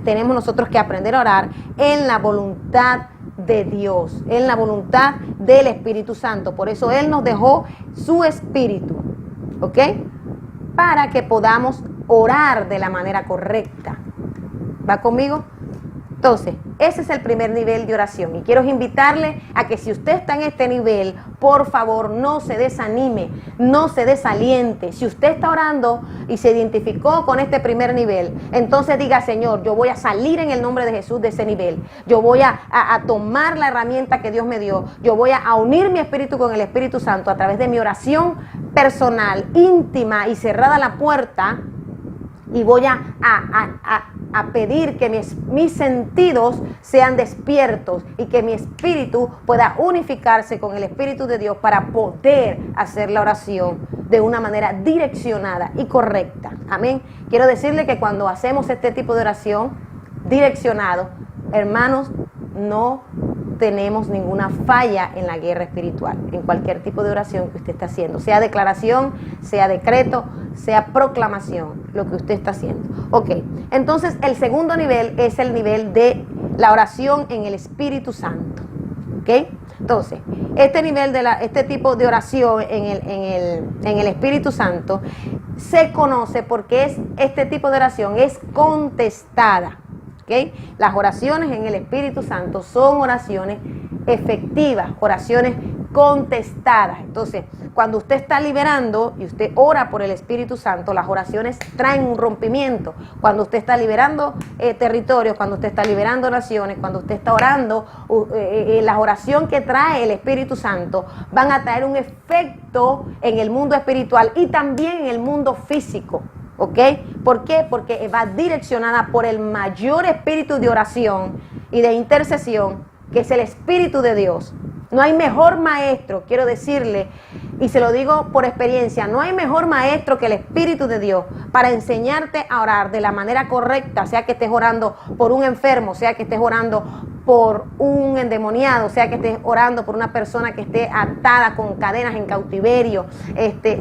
[SPEAKER 1] Tenemos nosotros que aprender a orar en la voluntad de Dios, en la voluntad del Espíritu Santo. Por eso Él nos dejó su Espíritu, ¿ok? Para que podamos orar de la manera correcta. ¿Va conmigo? Entonces, ese es el primer nivel de oración, y quiero invitarle a que si usted está en este nivel, por favor, no se desanime, no se desaliente. Si usted está orando y se identificó con este primer nivel, entonces diga: Señor, yo voy a salir en el nombre de Jesús de ese nivel. Yo voy a tomar la herramienta que Dios me dio. Yo voy a unir mi espíritu con el Espíritu Santo a través de mi oración personal, íntima y cerrada la puerta, y voy a pedir que mis sentidos sean despiertos y que mi espíritu pueda unificarse con el Espíritu de Dios para poder hacer la oración de una manera direccionada y correcta. Amén. Quiero decirle que cuando hacemos este tipo de oración direccionado, hermanos, no tenemos ninguna falla en la guerra espiritual, en cualquier tipo de oración que usted esté haciendo, sea declaración, sea decreto, sea proclamación, lo que usted está haciendo. Ok, entonces el segundo nivel es el nivel de la oración en el Espíritu Santo. Ok, entonces este nivel este tipo de oración en el Espíritu Santo se conoce porque este tipo de oración es contestada. ¿Okay? Las oraciones en el Espíritu Santo son oraciones efectivas, oraciones contestadas. Entonces, cuando usted está liberando y usted ora por el Espíritu Santo, las oraciones traen un rompimiento. Cuando usted está liberando territorios, cuando usted está liberando naciones, cuando usted está orando, la oración que trae el Espíritu Santo van a traer un efecto en el mundo espiritual y también en el mundo físico. ¿Ok? ¿Por qué? Porque va direccionada por el mayor espíritu de oración y de intercesión, que es el Espíritu de Dios. No hay mejor maestro, quiero decirle, y se lo digo por experiencia, no hay mejor maestro que el Espíritu de Dios para enseñarte a orar de la manera correcta, sea que estés orando por un enfermo, sea que estés orando por un endemoniado, sea que estés orando por una persona que esté atada con cadenas en cautiverio,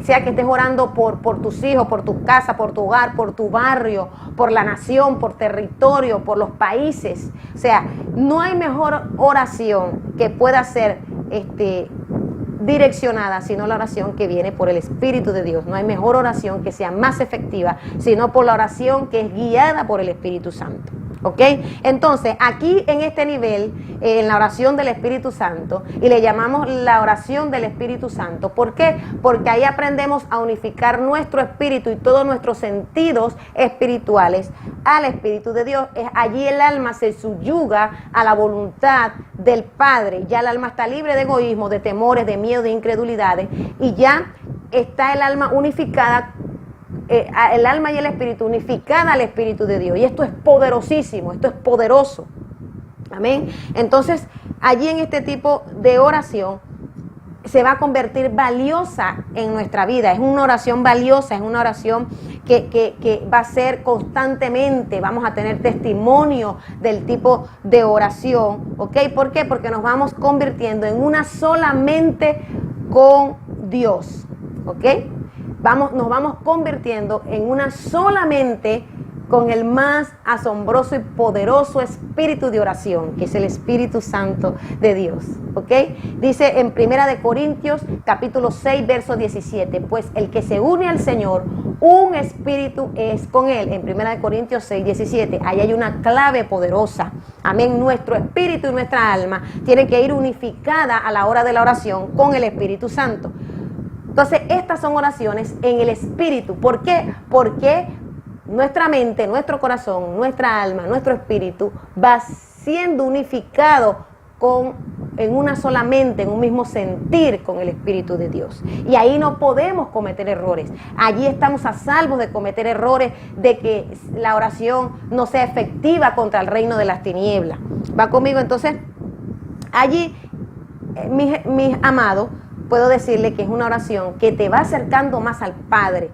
[SPEAKER 1] sea que estés orando por tus hijos, por tu casa, por tu hogar, por tu barrio, por la nación, por territorio, por los países. O sea, no hay mejor oración que pueda ser direccionada, sino la oración que viene por el Espíritu de Dios. No hay mejor oración que sea más efectiva, sino por la oración que es guiada por el Espíritu Santo. ¿Ok? Entonces, aquí en este nivel, en la oración del Espíritu Santo, y le llamamos la oración del Espíritu Santo. ¿Por qué? Porque ahí aprendemos a unificar nuestro espíritu y todos nuestros sentidos espirituales al Espíritu de Dios. Allí el alma se subyuga a la voluntad del Padre. Ya el alma está libre de egoísmo, de temores, de miedo, de incredulidades, y ya está el alma unificada, el alma y el espíritu unificada al Espíritu de Dios. Y esto es poderosísimo, esto es poderoso. Amén. Entonces, allí en este tipo de oración se va a convertir valiosa en nuestra vida. Es una oración valiosa, es una oración que va a ser constantemente. Vamos a tener testimonio del tipo de oración. ¿Ok? ¿Por qué? Porque nos vamos convirtiendo en una sola mente con Dios. ¿Ok? Nos vamos convirtiendo en una sola mente con el más asombroso y poderoso espíritu de oración, que es el Espíritu Santo de Dios. ¿Ok? Dice en 1 Corintios capítulo 6, verso 17, pues el que se une al Señor, un espíritu es con Él. En 1 Corintios 6, 17, ahí hay una clave poderosa. Amén. Nuestro espíritu y nuestra alma tienen que ir unificada a la hora de la oración con el Espíritu Santo. Entonces, estas son oraciones en el espíritu. ¿Por qué? Porque nuestra mente, nuestro corazón, nuestra alma, nuestro espíritu va siendo unificado en una sola mente, en un mismo sentir con el Espíritu de Dios. Y ahí no podemos cometer errores. Allí estamos a salvo de cometer errores, de que la oración no sea efectiva contra el reino de las tinieblas. ¿Va conmigo? Entonces, allí, mis amados, puedo decirle que es una oración que te va acercando más al Padre.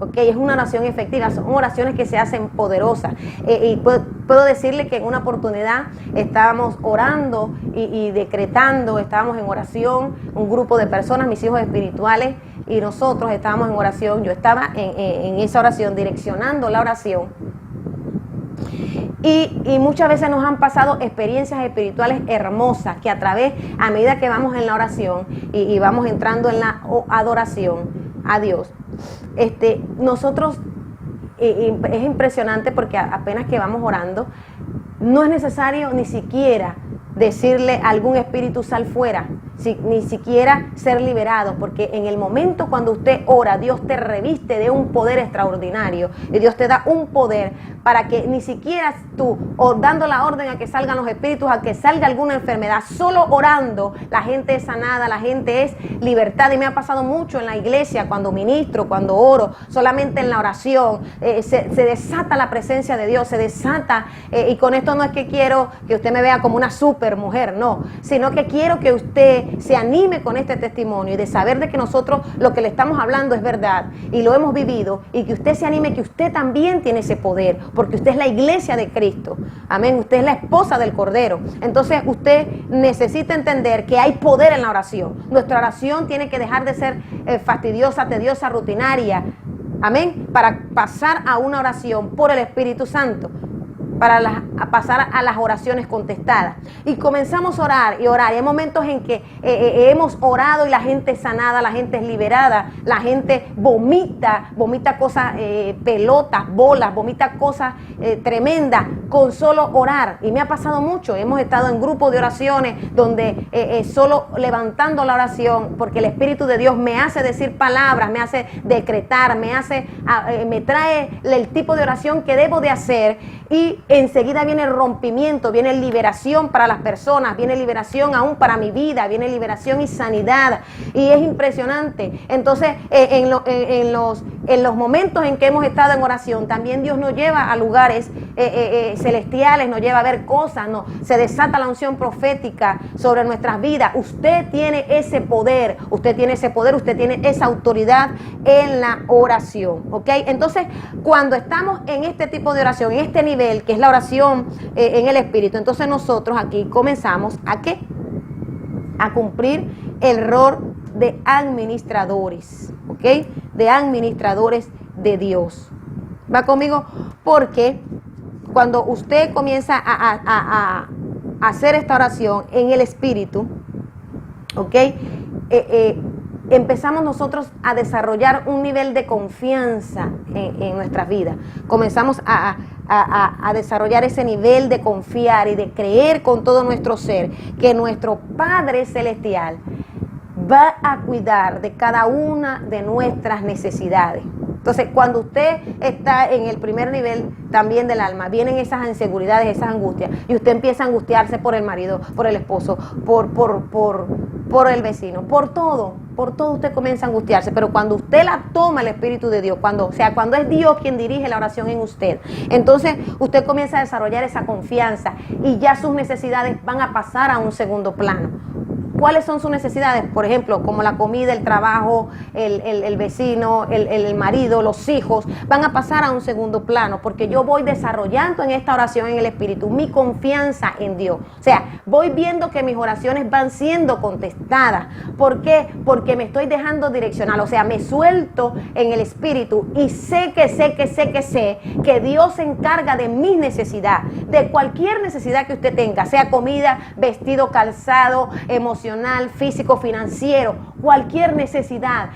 [SPEAKER 1] Okay, es una oración efectiva, son oraciones que se hacen poderosas. Y puedo decirle que en una oportunidad estábamos orando y decretando, estábamos en oración, un grupo de personas, mis hijos espirituales, y nosotros estábamos en oración. Yo estaba en esa oración, direccionando la oración. Y muchas veces nos han pasado experiencias espirituales hermosas que a medida que vamos en la oración y vamos entrando en la adoración a Dios, nosotros, es impresionante porque apenas que vamos orando, no es necesario ni siquiera decirle a algún espíritu sal fuera, ni siquiera ser liberado, porque en el momento cuando usted ora, Dios te reviste de un poder extraordinario y Dios te da un poder para que ni siquiera tú, o dando la orden a que salgan los espíritus, a que salga alguna enfermedad, solo orando, la gente es sanada, la gente es libertada. Y me ha pasado mucho en la iglesia, cuando ministro, cuando oro, solamente en la oración, se desata la presencia de Dios, se desata, y con esto no es que quiero que usted me vea como una super mujer, no, sino que quiero que usted se anime con este testimonio y de saber de que nosotros lo que le estamos hablando es verdad y lo hemos vivido, y que usted se anime, que usted también tiene ese poder, porque usted es la iglesia de Cristo, amén, usted es la esposa del Cordero. Entonces usted necesita entender que hay poder en la oración. Nuestra oración tiene que dejar de ser fastidiosa, tediosa, rutinaria, amén, para pasar a una oración por el Espíritu Santo, para pasar a las oraciones contestadas. Y comenzamos a orar y orar. Y hay momentos en que hemos orado y la gente es sanada, la gente es liberada, la gente vomita cosas, pelotas, bolas, vomita cosas tremendas con solo orar. Y me ha pasado mucho. Hemos estado en grupos de oraciones donde solo levantando la oración, porque el Espíritu de Dios me hace decir palabras, me hace decretar, me trae el tipo de oración que debo de hacer, y enseguida viene el rompimiento, viene liberación para las personas, viene liberación aún para mi vida, viene liberación y sanidad, y es impresionante. Entonces, en los momentos en que hemos estado en oración, también Dios nos lleva a lugares celestiales, nos lleva a ver cosas, se desata la unción profética sobre nuestras vidas. Usted tiene ese poder, usted tiene esa autoridad en la oración, ¿ok? Entonces, cuando estamos en este tipo de oración, en este nivel, que es la oración en el Espíritu, entonces nosotros aquí comenzamos ¿a qué? A cumplir el rol de administradores, ¿ok? De administradores de Dios. ¿Va conmigo? Porque cuando usted comienza a hacer esta oración en el Espíritu, ¿ok? Empezamos nosotros a desarrollar un nivel de confianza en nuestras vidas. Comenzamos a desarrollar ese nivel de confiar y de creer con todo nuestro ser que nuestro Padre Celestial va a cuidar de cada una de nuestras necesidades. Entonces, cuando usted está en el primer nivel también del alma, vienen esas inseguridades, esas angustias, y usted empieza a angustiarse por el marido, por el esposo, por el vecino, por todo usted comienza a angustiarse. Pero cuando usted la toma el Espíritu de Dios, cuando es Dios quien dirige la oración en usted, entonces usted comienza a desarrollar esa confianza y ya sus necesidades van a pasar a un segundo plano. ¿Cuáles son sus necesidades? Por ejemplo, como la comida, el trabajo, el vecino, el marido, los hijos, van a pasar a un segundo plano, porque yo voy desarrollando en esta oración en el Espíritu mi confianza en Dios. O sea, voy viendo que mis oraciones van siendo contestadas. ¿Por qué? Porque me estoy dejando direccionar, o sea, me suelto en el Espíritu y sé que Dios se encarga de mi necesidad, de cualquier necesidad que usted tenga, sea comida, vestido, calzado, emocional, emocional, físico, financiero, cualquier necesidad.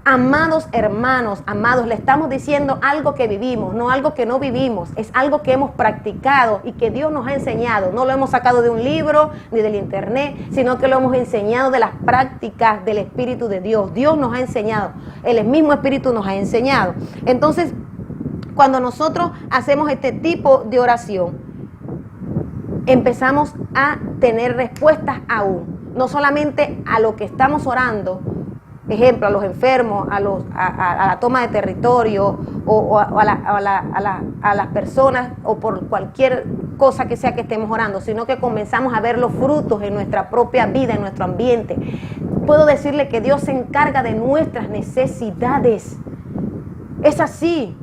[SPEAKER 1] Amados hermanos, amados, le estamos diciendo algo que vivimos, no algo que no vivimos. Es algo que hemos practicado y que Dios nos ha enseñado. No lo hemos sacado de un libro ni del internet, sino que lo hemos enseñado de las prácticas del Espíritu de Dios. Dios nos ha enseñado, el mismo Espíritu nos ha enseñado. Entonces, cuando nosotros hacemos este tipo de oración, empezamos a tener respuestas aún, no solamente a lo que estamos orando, ejemplo, a los enfermos, a la toma de territorio o a las personas o por cualquier cosa que sea que estemos orando, sino que comenzamos a ver los frutos en nuestra propia vida, en nuestro ambiente. Puedo decirle que Dios se encarga de nuestras necesidades. Es así,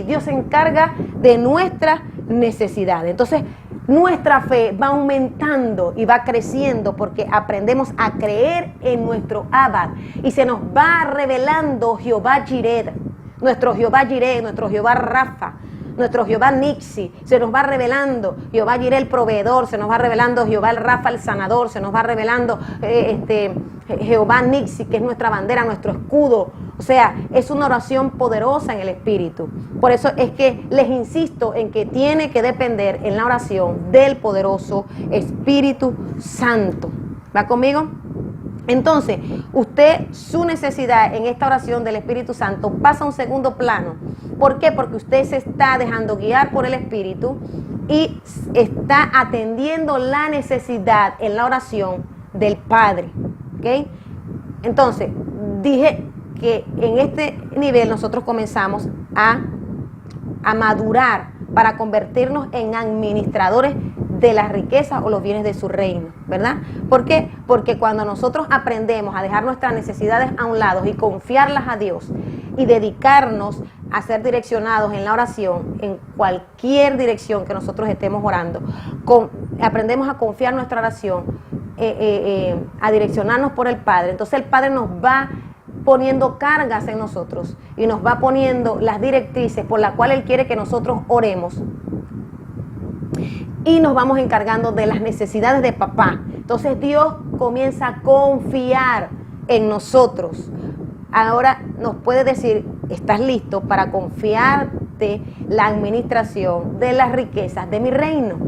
[SPEAKER 1] Dios se encarga de nuestras necesidades. Entonces, nuestra fe va aumentando y va creciendo porque aprendemos a creer en nuestro Abba y se nos va revelando Jehová Jireh, nuestro Jehová Jireh, nuestro Jehová Rafa, nuestro Jehová Nixi. Se nos va revelando Jehová Jireh el proveedor, se nos va revelando Jehová el Rafa el sanador, se nos va revelando Jehová Nixi, que es nuestra bandera, nuestro escudo. O sea, es una oración poderosa en el Espíritu. Por eso es que les insisto en que tiene que depender en la oración del poderoso Espíritu Santo. ¿Va conmigo? Entonces, usted, su necesidad en esta oración del Espíritu Santo pasa a un segundo plano. ¿Por qué? Porque usted se está dejando guiar por el Espíritu y está atendiendo la necesidad en la oración del Padre. ¿Ok? Entonces, dije que en este nivel nosotros comenzamos a madurar para convertirnos en administradores de las riquezas o los bienes de su reino, ¿verdad? ¿Por qué? Porque cuando nosotros aprendemos a dejar nuestras necesidades a un lado y confiarlas a Dios y dedicarnos a ser direccionados en la oración, en cualquier dirección que nosotros estemos orando, aprendemos a confiar nuestra oración, a direccionarnos por el Padre. Entonces el Padre nos va poniendo cargas en nosotros y nos va poniendo las directrices por las cuales Él quiere que nosotros oremos y nos vamos encargando de las necesidades de papá. Entonces Dios comienza a confiar en nosotros. Ahora nos puede decir, ¿estás listo para confiarte la administración de las riquezas de mi reino?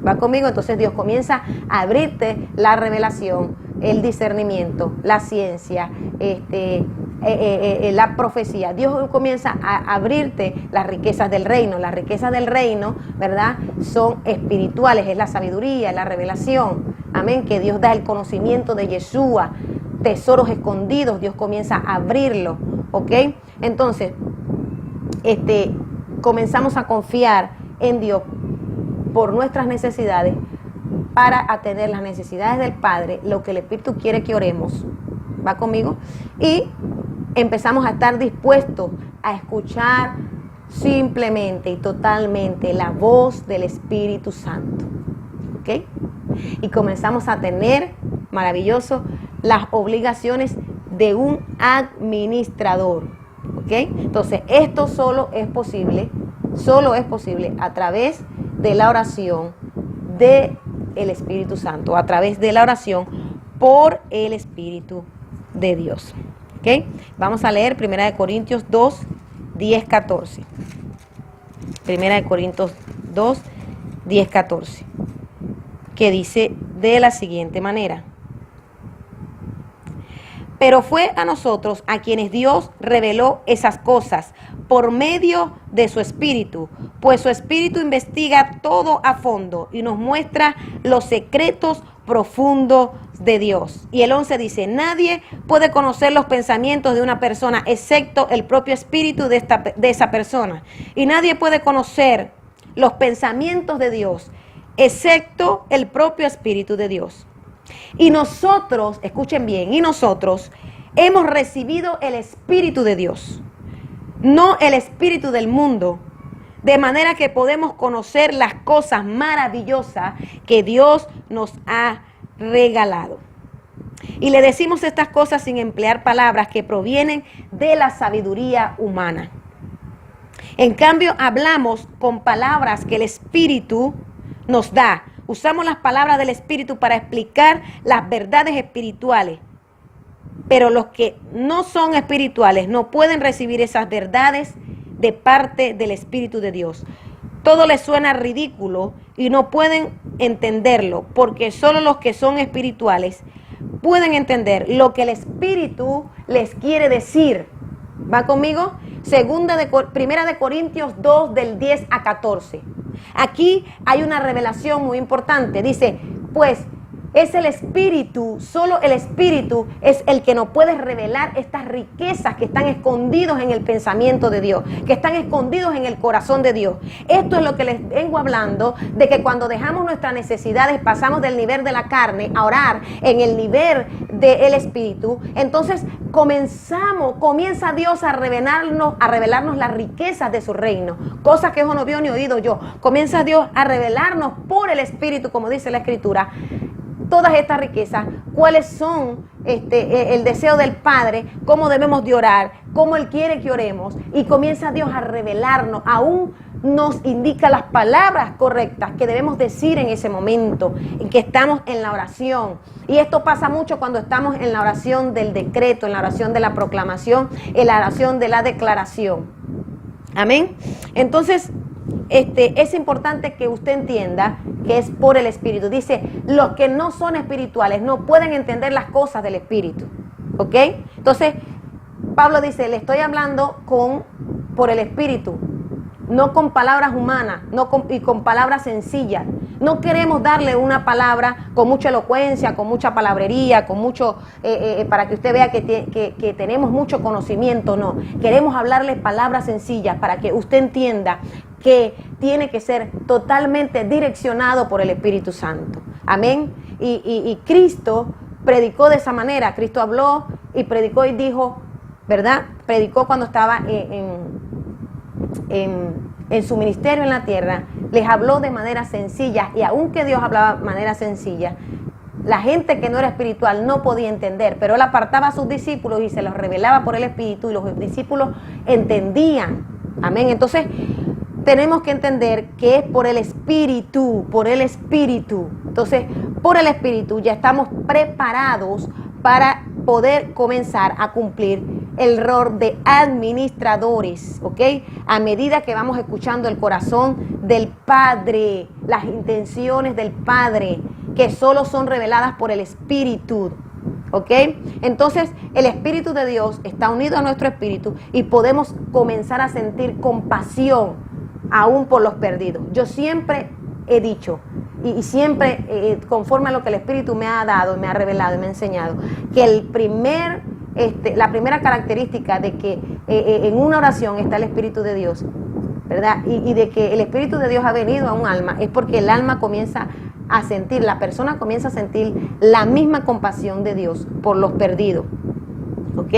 [SPEAKER 1] ¿Va conmigo? Entonces Dios comienza a abrirte la revelación, el discernimiento, la ciencia, la profecía. Dios comienza a abrirte las riquezas del reino. Las riquezas del reino, ¿verdad?, son espirituales, es la sabiduría, la revelación. Amén, que Dios da el conocimiento de Yeshua, tesoros escondidos, Dios comienza a abrirlo, ¿ok? Entonces, comenzamos a confiar en Dios por nuestras necesidades para atender las necesidades del Padre, lo que el Espíritu quiere que oremos. ¿Va conmigo? Y empezamos a estar dispuestos a escuchar simplemente y totalmente la voz del Espíritu Santo. ¿Ok? Y comenzamos a tener, maravilloso, las obligaciones de un administrador. ¿Ok? Entonces, esto solo es posible a través de la oración del Espíritu Santo, a través de la oración por el Espíritu de Dios. ¿Ok? Vamos a leer 1 Corintios 2, 10, 14. 1 Corintios 2, 10, 14. Que dice de la siguiente manera: pero fue a nosotros a quienes Dios reveló esas cosas por medio de su Espíritu, pues su Espíritu investiga todo a fondo y nos muestra los secretos profundos de Dios. Y el 11 dice: nadie puede conocer los pensamientos de una persona excepto el propio Espíritu de esa persona. Y nadie puede conocer los pensamientos de Dios excepto el propio Espíritu de Dios. Y nosotros, escuchen bien, y nosotros hemos recibido el Espíritu de Dios, no el espíritu del mundo, de manera que podemos conocer las cosas maravillosas que Dios nos ha regalado. Y le decimos estas cosas sin emplear palabras que provienen de la sabiduría humana. En cambio, hablamos con palabras que el Espíritu nos da, usamos las palabras del Espíritu para explicar las verdades espirituales. Pero los que no son espirituales no pueden recibir esas verdades de parte del Espíritu de Dios. Todo les suena ridículo y no pueden entenderlo, porque solo los que son espirituales pueden entender lo que el Espíritu les quiere decir. ¿Va conmigo? Primera de Corintios 2, del 10 a 14. Aquí hay una revelación muy importante. Dice, pues es el Espíritu, solo el Espíritu es el que nos puede revelar estas riquezas que están escondidos en el pensamiento de Dios, que están escondidos en el corazón de Dios. Esto es lo que les vengo hablando, de que cuando dejamos nuestras necesidades, pasamos del nivel de la carne a orar en el nivel del Espíritu, entonces comienza Dios a revelarnos las riquezas de su reino, cosas que ojo no vio ni oído yo. Comienza Dios a revelarnos por el Espíritu, como dice la Escritura, todas estas riquezas, cuáles son el deseo del Padre, cómo debemos de orar, cómo Él quiere que oremos, y comienza Dios a revelarnos, aún nos indica las palabras correctas que debemos decir en ese momento en que estamos en la oración. Y esto pasa mucho cuando estamos en la oración del decreto, en la oración de la proclamación, en la oración de la declaración. Amén. Entonces, es importante que usted entienda que es por el Espíritu. Dice, los que no son espirituales no pueden entender las cosas del Espíritu. ¿Ok? Entonces, Pablo dice, le estoy hablando por el Espíritu, no con palabras humanas, y con palabras sencillas. No queremos darle una palabra con mucha elocuencia, con mucha palabrería, con mucho, para que usted vea que tenemos mucho conocimiento. No, queremos hablarle palabras sencillas para que usted entienda que tiene que ser totalmente direccionado por el Espíritu Santo. Amén. Y Cristo predicó de esa manera. Cristo habló y predicó y dijo, ¿verdad? Predicó cuando estaba en su ministerio en la tierra. Les habló de manera sencilla, y aunque Dios hablaba de manera sencilla, la gente que no era espiritual no podía entender, pero Él apartaba a sus discípulos y se los revelaba por el Espíritu, y los discípulos entendían. Amén. Entonces, tenemos que entender que es por el Espíritu, por el Espíritu. Entonces, por el Espíritu ya estamos preparados para poder comenzar a cumplir el rol de administradores, ¿ok? A medida que vamos escuchando el corazón del Padre, las intenciones del Padre, que solo son reveladas por el Espíritu, ¿ok? Entonces, el Espíritu de Dios está unido a nuestro espíritu y podemos comenzar a sentir compasión aún por los perdidos. Yo siempre he dicho, y siempre conforme a lo que el Espíritu me ha dado, me ha revelado y me ha enseñado, que la primera característica de que en una oración está el Espíritu de Dios, ¿verdad? Y de que el Espíritu de Dios ha venido a un alma, es porque el alma comienza a sentir, la persona comienza a sentir la misma compasión de Dios por los perdidos, ¿ok?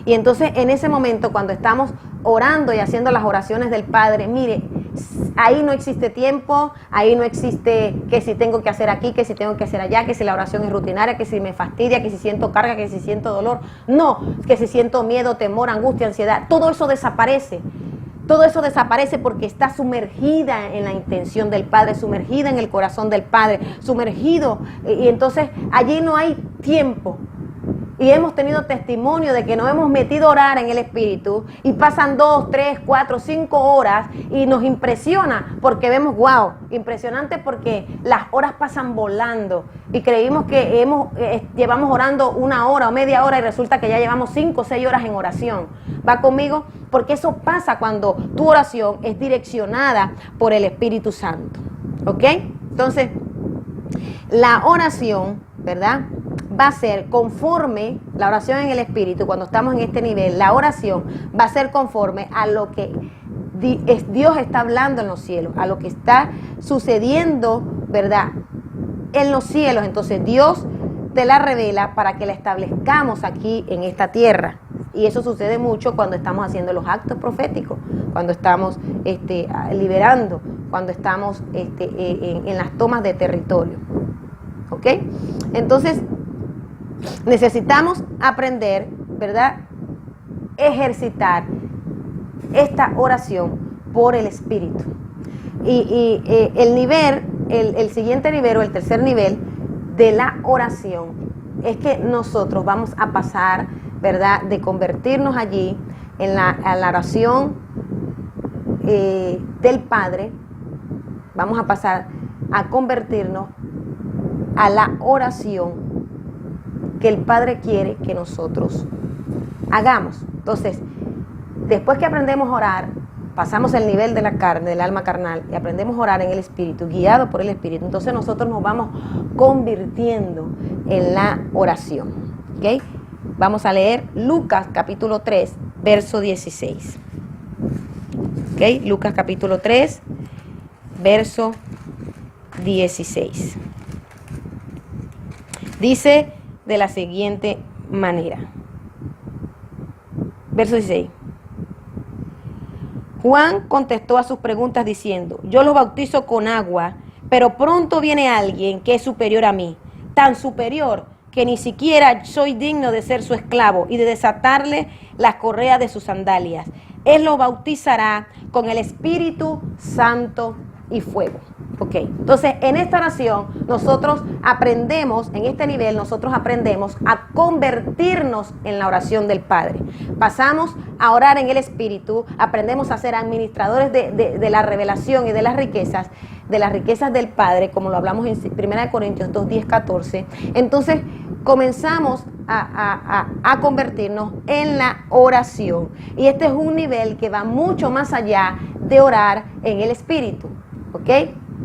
[SPEAKER 1] Y entonces en ese momento, cuando estamos orando y haciendo las oraciones del Padre, mire, ahí no existe tiempo, ahí no existe que si tengo que hacer aquí, que si tengo que hacer allá, que si la oración es rutinaria, que si me fastidia, que si siento carga, que si siento dolor. No, que si siento miedo, temor, angustia, ansiedad, todo eso desaparece. Todo eso desaparece porque está sumergida en la intención del Padre, sumergida en el corazón del Padre, sumergido, y entonces allí no hay tiempo. Y hemos tenido testimonio de que nos hemos metido a orar en el Espíritu y pasan 2, 3, 4, 5 horas y nos impresiona porque vemos, wow, impresionante porque las horas pasan volando y creímos que llevamos orando 1 hora o media hora y resulta que ya llevamos 5 o 6 horas en oración. ¿Va conmigo? Porque eso pasa cuando tu oración es direccionada por el Espíritu Santo. ¿Ok? Entonces, la oración, ¿verdad?, va a ser conforme, la oración en el Espíritu, cuando estamos en este nivel, la oración va a ser conforme a lo que Dios está hablando en los cielos, a lo que está sucediendo, ¿verdad?, en los cielos. Entonces Dios te la revela para que la establezcamos aquí en esta tierra. Y eso sucede mucho cuando estamos haciendo los actos proféticos, cuando estamos liberando, cuando estamos en las tomas de territorio. ¿Ok? Entonces, necesitamos aprender, ¿verdad?, ejercitar esta oración por el Espíritu. Y el nivel el siguiente nivel o el tercer nivel de la oración es que nosotros vamos a pasar, ¿verdad?, de convertirnos allí a la oración del Padre. Vamos a pasar a convertirnos a la oración que el Padre quiere que nosotros hagamos. Entonces, después que aprendemos a orar, pasamos el nivel de la carne, del alma carnal, y aprendemos a orar en el Espíritu, guiado por el Espíritu. Entonces nosotros nos vamos convirtiendo en la oración. ¿Okay? Vamos a leer Lucas capítulo 3, verso 16. ¿Okay? Lucas capítulo 3, verso 16. Dice de la siguiente manera. Verso 16. Juan contestó a sus preguntas diciendo: yo los bautizo con agua, pero pronto viene alguien que es superior a mí, tan superior que ni siquiera soy digno de ser su esclavo y de desatarle las correas de sus sandalias. Él los bautizará con el Espíritu Santo y fuego. Ok, entonces en esta oración nosotros aprendemos, en este nivel nosotros aprendemos a convertirnos en la oración del Padre. Pasamos a orar en el Espíritu, aprendemos a ser administradores de la revelación y de las riquezas del Padre, como lo hablamos en 1 Corintios 2, 10, 14. Entonces comenzamos a convertirnos en la oración. Y este es un nivel que va mucho más allá de orar en el Espíritu. ¿Ok?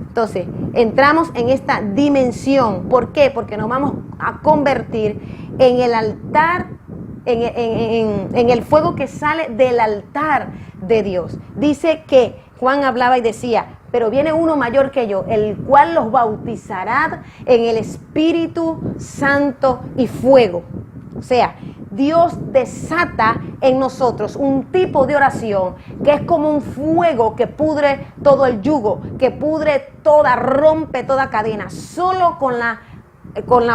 [SPEAKER 1] Entonces, entramos en esta dimensión. ¿Por qué? Porque nos vamos a convertir en el altar, en el fuego que sale del altar de Dios. Dice que Juan hablaba y decía: pero viene uno mayor que yo, el cual los bautizará en el Espíritu Santo y fuego. O sea, Dios desata en nosotros un tipo de oración que es como un fuego que pudre todo el yugo, que rompe toda cadena. Solo con la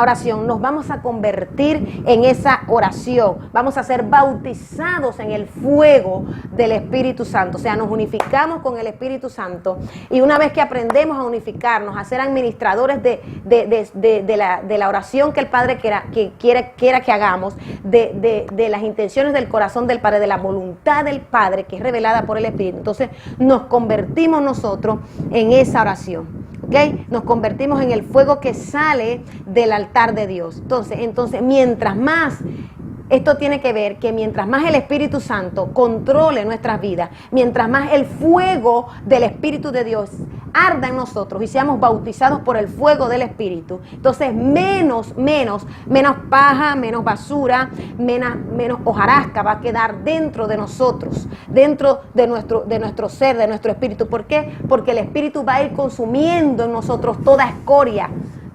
[SPEAKER 1] oración nos vamos a convertir en esa oración. Vamos a ser bautizados en el fuego del Espíritu Santo. O sea, nos unificamos con el Espíritu Santo. Y una vez que aprendemos a unificarnos, a ser administradores de la oración que el Padre quiera que hagamos, de las intenciones del corazón del Padre, de la voluntad del Padre que es revelada por el Espíritu, entonces nos convertimos nosotros en esa oración. ¿Okay? Nos convertimos en el fuego que sale del altar de Dios. Entonces, mientras más, esto tiene que ver que mientras más el Espíritu Santo controle nuestras vidas, mientras más el fuego del Espíritu de Dios arda en nosotros y seamos bautizados por el fuego del Espíritu, entonces menos paja, menos basura, menos hojarasca va a quedar dentro de nosotros, dentro de nuestro ser, de nuestro espíritu. ¿Por qué? Porque el Espíritu va a ir consumiendo en nosotros toda escoria,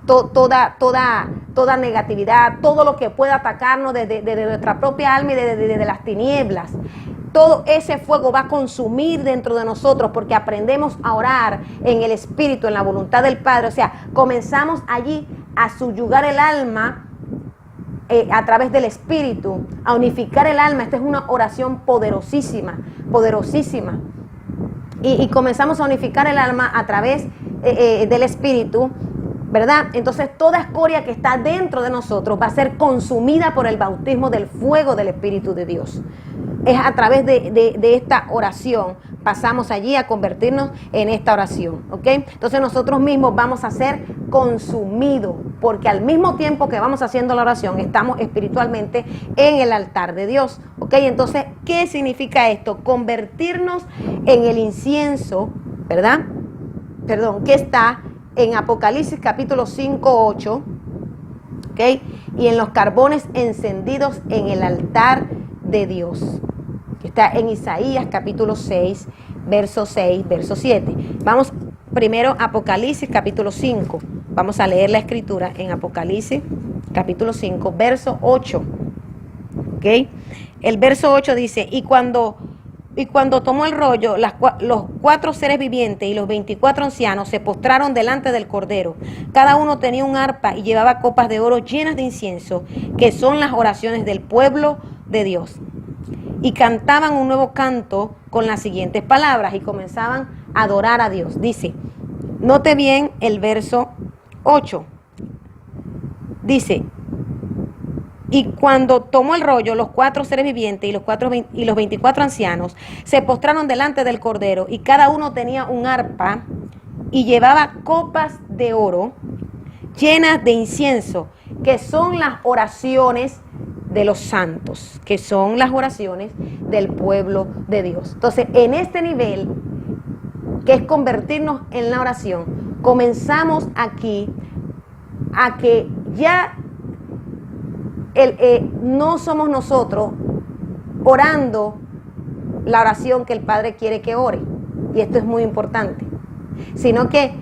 [SPEAKER 1] toda negatividad, todo lo que pueda atacarnos desde nuestra propia alma y desde las tinieblas. Todo ese fuego va a consumir dentro de nosotros porque aprendemos a orar en el Espíritu, en la voluntad del Padre. O sea, comenzamos allí a subyugar el alma a través del Espíritu, a unificar el alma. Esta es una oración poderosísima. Y comenzamos a unificar el alma a través del Espíritu, ¿verdad? Entonces toda escoria que está dentro de nosotros va a ser consumida por el bautismo del fuego del Espíritu de Dios. Es a través de esta oración pasamos allí a convertirnos en esta oración, ¿ok? Entonces nosotros mismos vamos a ser consumidos, porque al mismo tiempo que vamos haciendo la oración, estamos espiritualmente en el altar de Dios, ¿ok? Entonces, ¿qué significa esto? Convertirnos en el incienso, ¿verdad? Que está en Apocalipsis capítulo 5, 8, ¿ok? Y en los carbones encendidos en el altar de Dios, que está en Isaías capítulo 6, verso 6, verso 7. Vamos primero a Apocalipsis capítulo 5. Vamos a leer la escritura en Apocalipsis capítulo 5, verso 8. ¿Ok? El verso 8 dice: Y cuando tomó el rollo, los 4 seres vivientes y los 24 ancianos se postraron delante del Cordero. Cada uno tenía un arpa y llevaba copas de oro llenas de incienso, que son las oraciones del pueblo de Dios. Y cantaban un nuevo canto con las siguientes palabras y comenzaban a adorar a Dios. Dice: Note bien el verso 8. Dice, y cuando tomó el rollo, los 4 seres vivientes y los 24 ancianos se postraron delante del Cordero, y cada uno tenía un arpa y llevaba copas de oro llenas de incienso, que son las oraciones de los santos, que son las oraciones del pueblo de Dios. Entonces, en este nivel, que es convertirnos en la oración, comenzamos aquí a que ya no somos nosotros orando la oración que el Padre quiere que ore, y esto es muy importante, sino que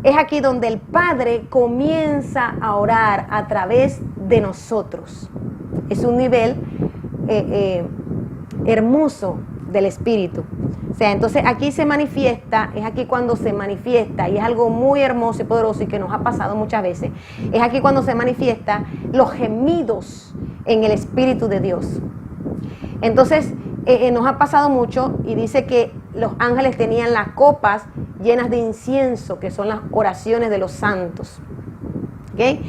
[SPEAKER 1] es aquí donde el Padre comienza a orar a través de nosotros. Es un nivel hermoso del Espíritu. O sea, entonces aquí se manifiesta, es aquí cuando se manifiesta, y es algo muy hermoso y poderoso y que nos ha pasado muchas veces, es aquí cuando se manifiesta los gemidos en el Espíritu de Dios. Entonces, nos ha pasado mucho, y dice que los ángeles tenían las copas llenas de incienso, que son las oraciones de los santos. ¿Okay?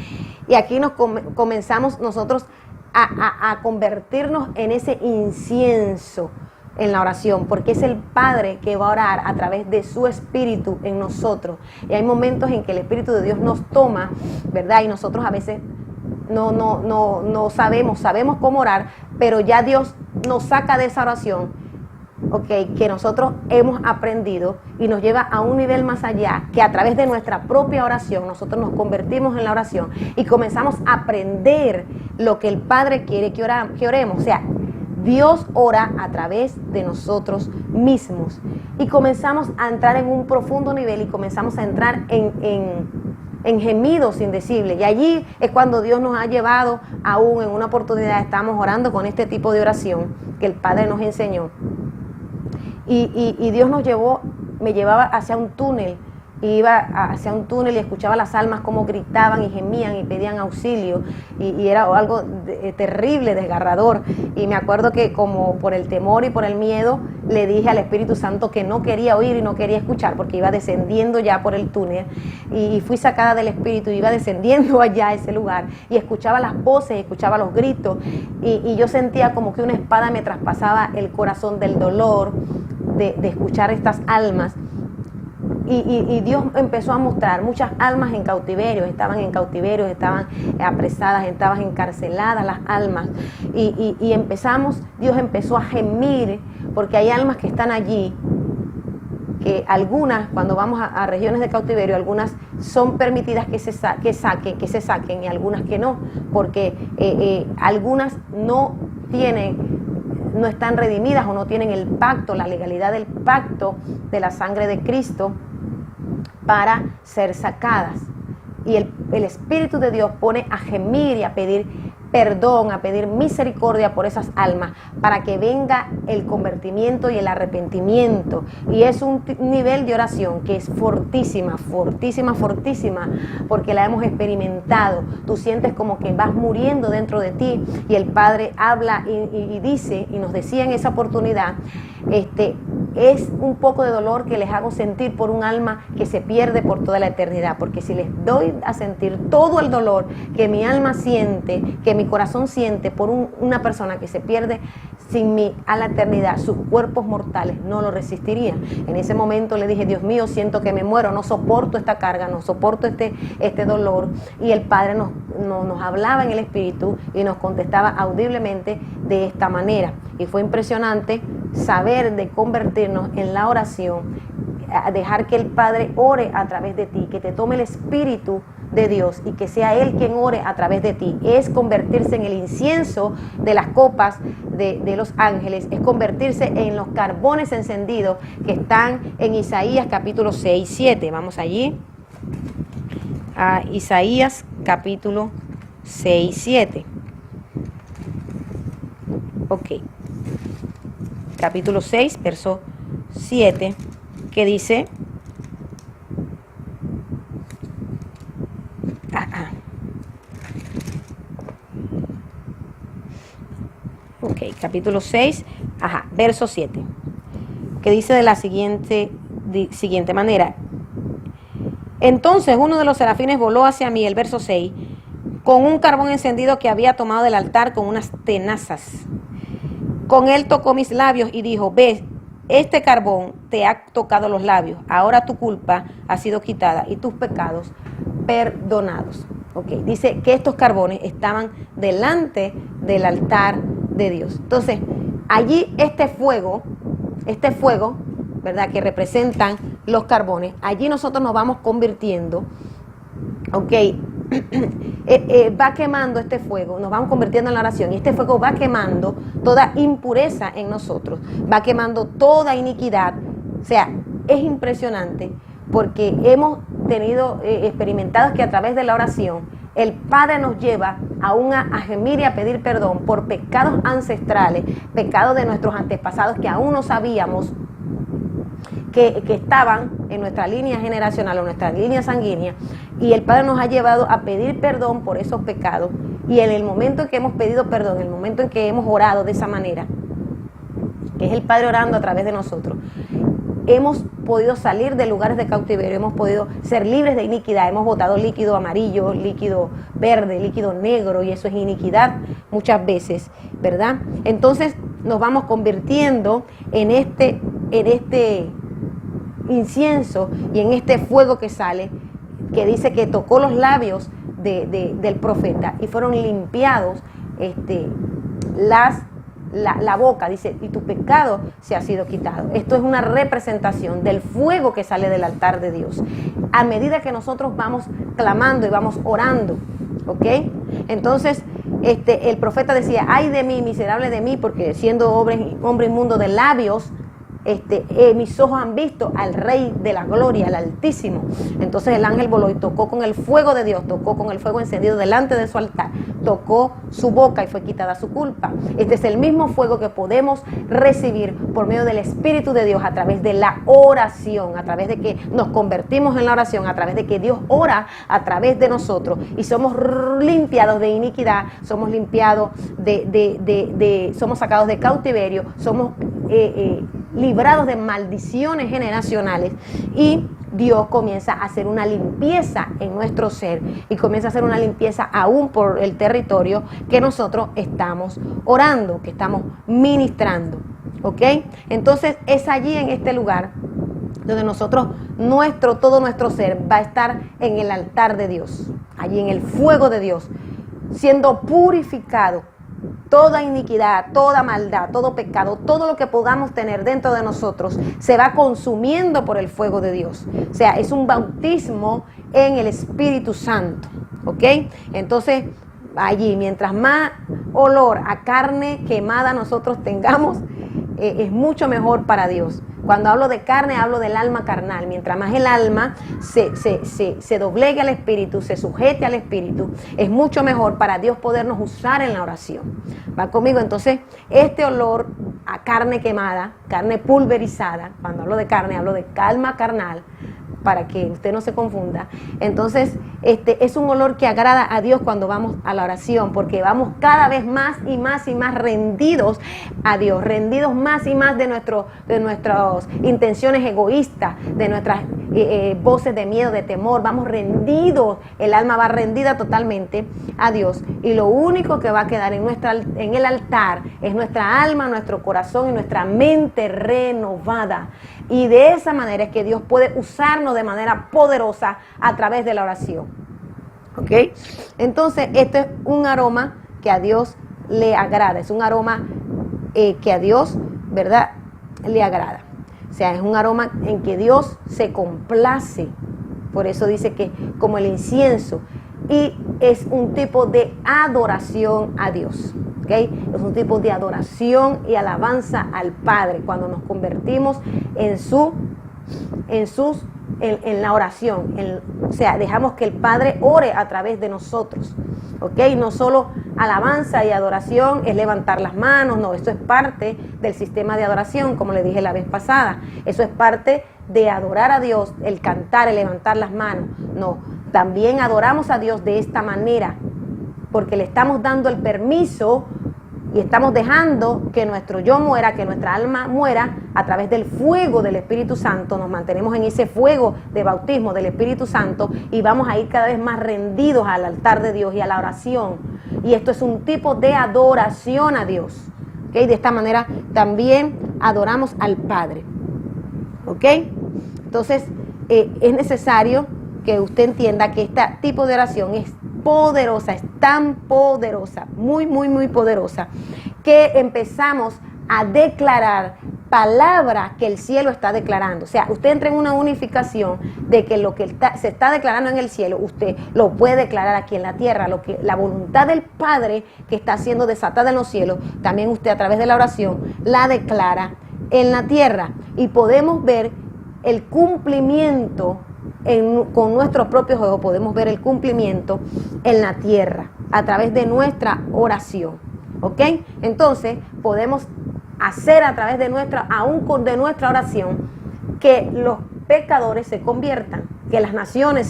[SPEAKER 1] Y aquí nos comenzamos nosotros a convertirnos en ese incienso en la oración, porque es el Padre que va a orar a través de su Espíritu en nosotros. Y hay momentos en que el Espíritu de Dios nos toma, ¿verdad? Y nosotros a veces no sabemos cómo orar, pero ya Dios nos saca de esa oración, ¿okay? Que nosotros hemos aprendido, y nos lleva a un nivel más allá, que a través de nuestra propia oración nosotros nos convertimos en la oración y comenzamos a aprender lo que el Padre quiere que oremos. O sea, Dios ora a través de nosotros mismos, y comenzamos a entrar en un profundo nivel, y comenzamos a entrar en gemidos indecibles. Y allí es cuando Dios nos ha llevado, aún en una oportunidad estamos orando con este tipo de oración que el Padre nos enseñó, y Dios me llevaba hacia un túnel, y iba hacia un túnel y escuchaba las almas como gritaban y gemían y pedían auxilio, y era algo terrible, desgarrador. Y me acuerdo que, como por el temor y por el miedo, le dije al Espíritu Santo que no quería oír y no quería escuchar, porque iba descendiendo ya por el túnel, y fui sacada del Espíritu, y iba descendiendo allá a ese lugar, y escuchaba las voces, escuchaba los gritos, y yo sentía como que una espada me traspasaba el corazón del dolor de escuchar estas almas. Y Dios empezó a mostrar muchas almas en cautiverio, estaban apresadas, estaban encarceladas las almas, y Dios empezó a gemir, porque hay almas que están allí, que algunas, cuando vamos a regiones de cautiverio, algunas son permitidas que se saquen, y algunas que no, porque algunas no están redimidas, o no tienen el pacto, la legalidad del pacto de la sangre de Cristo para ser sacadas. Y el Espíritu de Dios pone a gemir y a pedir perdón, a pedir misericordia por esas almas, para que venga el convertimiento y el arrepentimiento. Y es un nivel de oración que es fortísima, fortísima, fortísima, porque la hemos experimentado. Tú sientes como que vas muriendo dentro de ti, y el Padre habla y dice, y nos decía en esa oportunidad, es un poco de dolor que les hago sentir por un alma que se pierde por toda la eternidad, porque si les doy a sentir todo el dolor que mi alma siente, que mi corazón siente por una persona que se pierde sin mí a la eternidad, sus cuerpos mortales no lo resistirían. En ese momento le dije: Dios mío, siento que me muero, no soporto esta carga, no soporto este dolor. Y el Padre nos hablaba en el Espíritu y nos contestaba audiblemente de esta manera. Y fue impresionante saber de convertirnos en la oración, a dejar que el Padre ore a través de ti, que te tome el Espíritu de Dios y que sea Él quien ore a través de ti. Es convertirse en el incienso de las copas de los ángeles, es convertirse en los carbones encendidos que están en Isaías capítulo 6, 7. Vamos allí a Isaías capítulo 6, 7. Ok. Capítulo 6, verso 7, que dice: Ok, capítulo 6, verso 7, que dice de la siguiente manera: Entonces uno de los serafines voló hacia mí, el verso 6, con un carbón encendido que había tomado del altar con unas tenazas. Con él tocó mis labios y dijo, ve, este carbón te ha tocado los labios, ahora tu culpa ha sido quitada y tus pecados perdonados. Okay. Dice que estos carbones estaban delante del altar de Dios. Entonces, allí este fuego, ¿verdad?, que representan los carbones, allí nosotros nos vamos convirtiendo, ok, va quemando este fuego, nos vamos convirtiendo en la oración, y este fuego va quemando toda impureza en nosotros, va quemando toda iniquidad. O sea, es impresionante porque hemos tenido experimentados que a través de la oración el Padre nos lleva aún a gemir y a pedir perdón por pecados ancestrales, pecados de nuestros antepasados que aún no sabíamos que estaban en nuestra línea generacional o nuestra línea sanguínea, y el Padre nos ha llevado a pedir perdón por esos pecados, y en el momento en que hemos pedido perdón, en el momento en que hemos orado de esa manera, que es el Padre orando a través de nosotros, hemos podido salir de lugares de cautiverio, hemos podido ser libres de iniquidad, hemos botado líquido amarillo, líquido verde, líquido negro, y eso es iniquidad muchas veces, ¿verdad? Entonces nos vamos convirtiendo en este incienso y en este fuego que sale, que dice que tocó los labios del profeta y fueron limpiados la boca, dice, y tu pecado se ha sido quitado. Esto es una representación del fuego que sale del altar de Dios. A medida que nosotros vamos clamando y vamos orando, ¿ok? Entonces, el profeta decía, ay de mí, miserable de mí, porque siendo hombre inmundo de labios, mis ojos han visto al Rey de la Gloria, al Altísimo. Entonces el ángel voló y tocó con el fuego de Dios, tocó con el fuego encendido delante de su altar, tocó su boca y fue quitada su culpa. Este es el mismo fuego que podemos recibir por medio del Espíritu de Dios a través de la oración, a través de que nos convertimos en la oración, a través de que Dios ora a través de nosotros y somos limpiados de iniquidad, somos limpiados somos sacados de cautiverio, somos librados de maldiciones generacionales, y Dios comienza a hacer una limpieza en nuestro ser y comienza a hacer una limpieza aún por el territorio que nosotros estamos orando, que estamos ministrando, ¿ok? Entonces es allí, en este lugar, donde nosotros, todo nuestro ser va a estar en el altar de Dios, allí en el fuego de Dios, siendo purificado. Toda iniquidad, toda maldad, todo pecado, todo lo que podamos tener dentro de nosotros se va consumiendo por el fuego de Dios. O sea, es un bautismo en el Espíritu Santo, ¿ok? Entonces, allí, mientras más olor a carne quemada nosotros tengamos, es mucho mejor para Dios. Cuando hablo de carne, hablo del alma carnal. Mientras más el alma se doblegue al Espíritu, se sujete al Espíritu, es mucho mejor para Dios podernos usar en la oración. ¿Va conmigo? Entonces, este olor a carne quemada, carne pulverizada, cuando hablo de carne, hablo de alma carnal, para que usted no se confunda. Entonces, es un olor que agrada a Dios cuando vamos a la oración, porque vamos cada vez más y más y más rendidos a Dios, rendidos más y más de nuestras intenciones egoístas, de nuestras voces de miedo, de temor. Vamos rendidos, el alma va rendida totalmente a Dios, y lo único que va a quedar en el altar es nuestra alma, nuestro corazón y nuestra mente renovada. Y de esa manera es que Dios puede usarnos de manera poderosa a través de la oración. ¿Ok? Entonces, este es un aroma que a Dios le agrada. Es un aroma que a Dios, ¿verdad?, le agrada. O sea, es un aroma en que Dios se complace. Por eso dice que como el incienso. Y es un tipo de adoración a Dios. ¿Okay? Es un tipo de adoración y alabanza al Padre cuando nos convertimos en la oración. O sea, dejamos que el Padre ore a través de nosotros. ¿Okay? No solo alabanza y adoración es levantar las manos, no, esto es parte del sistema de adoración, como le dije la vez pasada. Eso es parte de adorar a Dios, el cantar, el levantar las manos. No, también adoramos a Dios de esta manera, porque le estamos dando el permiso Y estamos dejando que nuestro yo muera, que nuestra alma muera a través del fuego del Espíritu Santo. Nos mantenemos en ese fuego de bautismo del Espíritu Santo y vamos a ir cada vez más rendidos al altar de Dios y a la oración. Y esto es un tipo de adoración a Dios. ¿Okay? De esta manera también adoramos al Padre. ¿Ok? Entonces, es necesario que usted entienda que este tipo de oración es poderosa, es tan poderosa, muy, muy, muy poderosa, que empezamos a declarar palabras que el cielo está declarando. O sea, usted entra en una unificación de que lo que se está declarando en el cielo, usted lo puede declarar aquí en la tierra. Lo que la voluntad del Padre que está siendo desatada en los cielos, también usted a través de la oración la declara en la tierra. Y podemos ver el cumplimiento con nuestros propios ojos, podemos ver el cumplimiento en la tierra a través de nuestra oración. ¿Ok? Entonces podemos hacer a través de nuestra oración que los pecadores se conviertan, que las naciones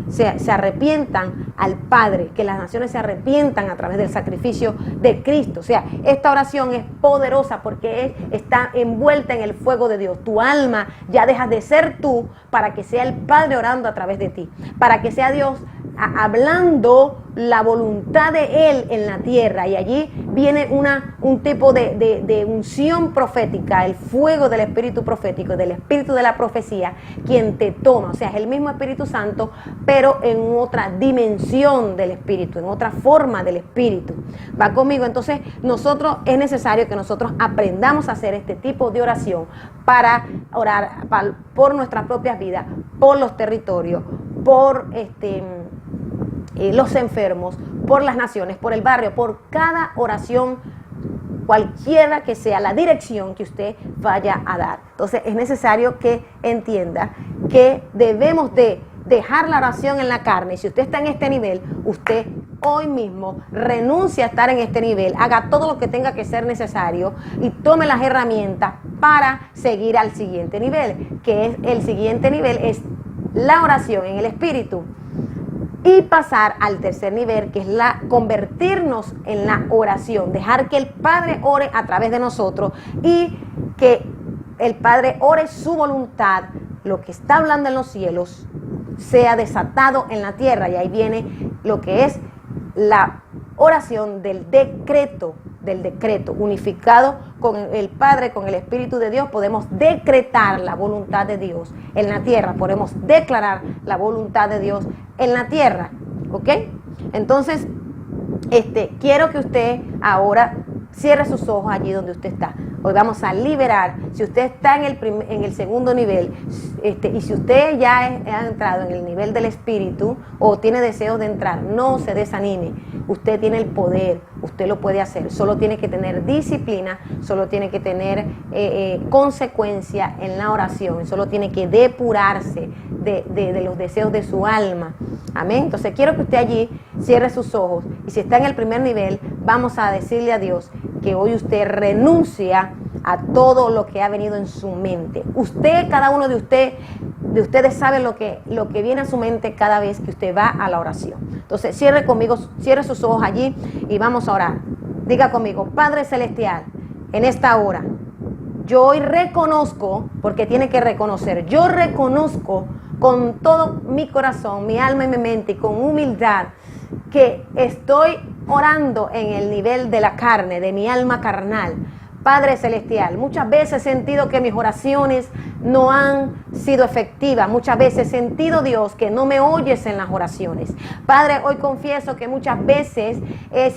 [SPEAKER 1] se arrepientan al Padre, que las naciones se arrepientan a través del sacrificio de Cristo. O sea, esta oración es poderosa porque está envuelta en el fuego de Dios. Tu alma ya deja de ser tú para que sea el Padre orando a través de ti, para que sea Dios hablando la voluntad de Él en la tierra. Y allí viene un tipo de unción profética, el fuego del espíritu profético, del espíritu de la profecía, quien te toma. O sea, es el mismo Espíritu Santo, pero en otra dimensión del espíritu, en otra forma del espíritu. ¿Va conmigo? Entonces, es necesario que nosotros aprendamos a hacer este tipo de oración para orar por nuestras propias vidas, por los territorios, por los enfermos, por las naciones, por el barrio, por cada oración, cualquiera que sea la dirección que usted vaya a dar. Entonces es necesario que entienda que debemos de dejar la oración en la carne. Si usted está en este nivel, usted hoy mismo renuncia a estar en este nivel, haga todo lo que tenga que ser necesario y tome las herramientas para seguir al siguiente nivel, que es el siguiente nivel, es la oración en el espíritu. Y pasar al tercer nivel, que es convertirnos en la oración, dejar que el Padre ore a través de nosotros y que el Padre ore su voluntad, lo que está hablando en los cielos, sea desatado en la tierra. Y ahí viene lo que es la oración del decreto, unificado con el Padre, con el Espíritu de Dios. Podemos decretar la voluntad de Dios en la tierra, podemos declarar la voluntad de Dios en la tierra. ¿Ok? Entonces, quiero que usted ahora cierre sus ojos allí donde usted está. Hoy vamos a liberar. Si usted está en el segundo nivel, y si usted ya ha entrado en el nivel del espíritu o tiene deseos de entrar, no se desanime. Usted tiene el poder, usted lo puede hacer. Solo tiene que tener disciplina, solo tiene que tener consecuencia en la oración, solo tiene que depurarse de los deseos de su alma. Amén. Entonces quiero que usted allí cierre sus ojos, y si está en el primer nivel, vamos a decirle a Dios que hoy usted renuncia a todo lo que ha venido en su mente. Usted, cada uno de ustedes sabe lo que viene a su mente cada vez que usted va a la oración. Entonces cierre conmigo, cierre sus ojos allí y vamos a orar. Diga conmigo: Padre Celestial, en esta hora yo hoy reconozco, porque tiene que reconocer, yo reconozco con todo mi corazón, mi alma y mi mente, y con humildad, que estoy orando en el nivel de la carne, de mi alma carnal. Padre Celestial, muchas veces he sentido que mis oraciones no han sido efectivas. Muchas veces he sentido, Dios, que no me oyes en las oraciones. Padre, hoy confieso que muchas veces he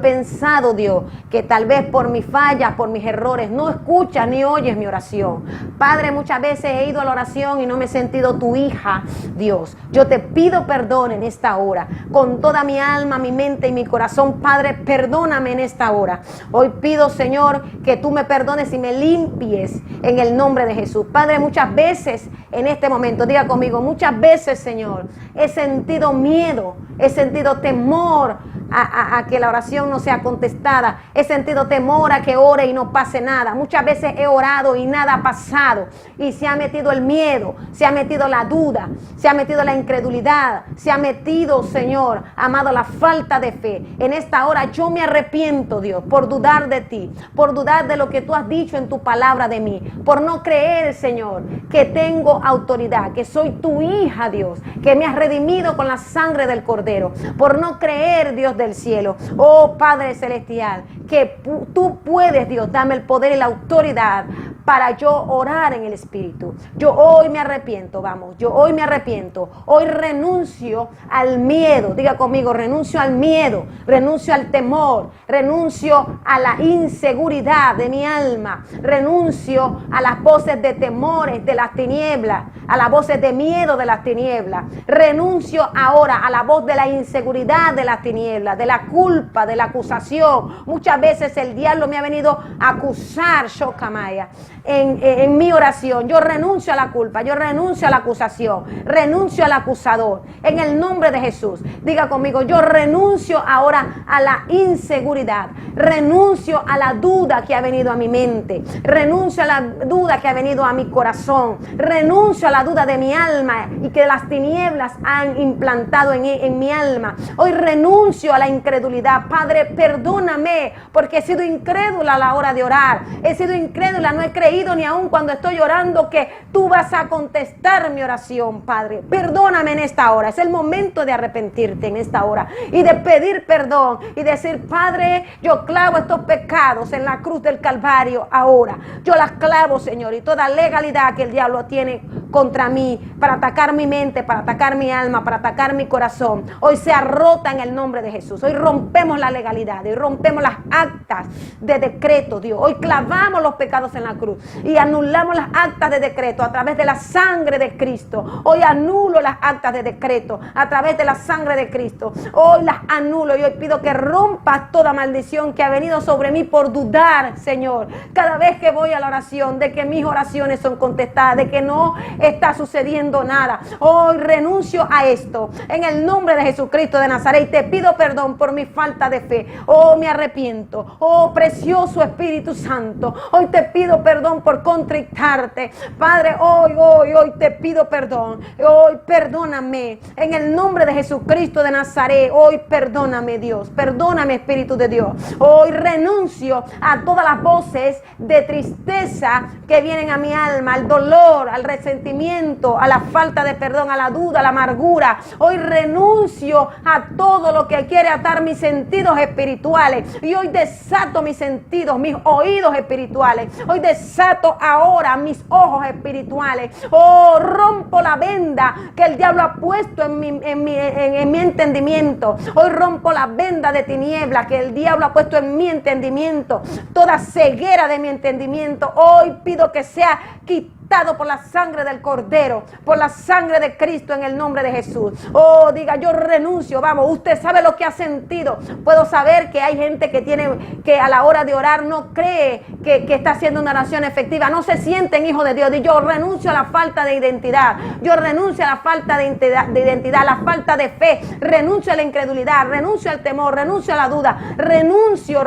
[SPEAKER 1] pensado, Dios, que tal vez por mis fallas, por mis errores, no escuchas ni oyes mi oración. Padre, muchas veces he ido a la oración y no me he sentido tu hija, Dios. Yo te pido perdón en esta hora, con toda mi alma, mi mente y mi corazón. Padre, perdóname en esta hora. Hoy pido, Señor, que tú me perdones y me limpies en el nombre de Jesús. Padre, muchas veces en este momento, diga conmigo, muchas veces, Señor, he sentido miedo, he sentido temor a que la oración no sea contestada. He sentido temor a que ore y no pase nada. Muchas veces he orado y nada ha pasado. Y se ha metido el miedo, se ha metido la duda, se ha metido la incredulidad, se ha metido, Señor, amado, la falta de fe. En esta hora yo me arrepiento, Dios, por dudar de ti, por dudar de lo que tú has dicho en tu palabra de mí, por no creer, Señor, que tengo autoridad, que soy tu hija, Dios, que me has redimido con la sangre del Cordero, por no creer, Dios del cielo, oh Padre Celestial, que tú puedes, Dios, dame el poder y la autoridad para yo orar en el Espíritu. Yo hoy me arrepiento, vamos, yo hoy me arrepiento, hoy renuncio al miedo, diga conmigo, renuncio al miedo, renuncio al temor, renuncio a la inseguridad de mi alma, renuncio a las voces de temores de las tinieblas, a las voces de miedo de las tinieblas, renuncio ahora a la voz de la inseguridad de las tinieblas, de la culpa, de la acusación. Muchas veces el diablo me ha venido a acusar, Shokamaya, en mi oración. Yo renuncio a la culpa, yo renuncio a la acusación, renuncio al acusador, en el nombre de Jesús. Diga conmigo, yo renuncio ahora a la inseguridad, renuncio a la duda que ha venido a mi mente, renuncio a la duda que ha venido a mi corazón, renuncio a la duda de mi alma y que las tinieblas han implantado en mi alma. Hoy renuncio a la incredulidad. Padre, perdóname porque he sido incrédula a la hora de orar, he sido incrédula, no he creído ni aun cuando estoy orando que tú vas a contestar mi oración. Padre, perdóname en esta hora. Es el momento de arrepentirte en esta hora y de pedir perdón y decir, Padre, yo clavo estos pecados en la cruz del Calvario ahora. Yo las clavo, Señor, y toda legalidad que el diablo tiene contra mí para atacar mi mente, para atacar mi alma, para atacar mi corazón, hoy sea rota en el nombre de Jesús. Hoy rompemos la legalidad, hoy rompemos las actas de decreto, Dios. Hoy clavamos los pecados en la cruz y anulamos las actas de decreto a través de la sangre de Cristo. Hoy anulo las actas de decreto a través de la sangre de Cristo. Hoy las anulo y hoy pido que rompas toda maldición que ha venido sobre mí por dudar, Señor, cada vez que voy a la oración, de que mis oraciones son contestadas, de que no está sucediendo nada. Hoy renuncio a esto en el nombre de Jesucristo de Nazaret y te pido perdón por mi falta de fe. Oh, me arrepiento. Oh, precioso Espíritu Santo, hoy te pido perdón por contristarte. Padre, hoy te pido perdón. Hoy perdóname en el nombre de Jesucristo de Nazaret. Hoy perdóname, Dios. Perdóname, Espíritu de Dios. Hoy renuncio a todas las voces de tristeza que vienen a mi alma, al dolor, al resentimiento, a la falta de perdón, a la duda, a la amargura. Hoy renuncio a todo lo que quiere atar mis sentidos espirituales y hoy desato mis sentidos, mis oídos espirituales. Hoy desato ahora mis ojos espirituales. Oh, rompo la venda que el diablo ha puesto en mi entendimiento. Hoy rompo la venda de tiniebla que el diablo ha puesto en mi entendimiento. Toda ceguera de mi entendimiento hoy pido que sea quitada por la sangre del Cordero, por la sangre de Cristo en el nombre de Jesús. Oh, diga, yo renuncio. Vamos, usted sabe lo que ha sentido. Puedo saber que hay gente que a la hora de orar no cree que está haciendo una oración efectiva, no se sienten hijos de Dios. Y yo renuncio a la falta de identidad, yo renuncio a la falta de identidad, la falta de fe, renuncio a la incredulidad, renuncio al temor, renuncio a la duda, renuncio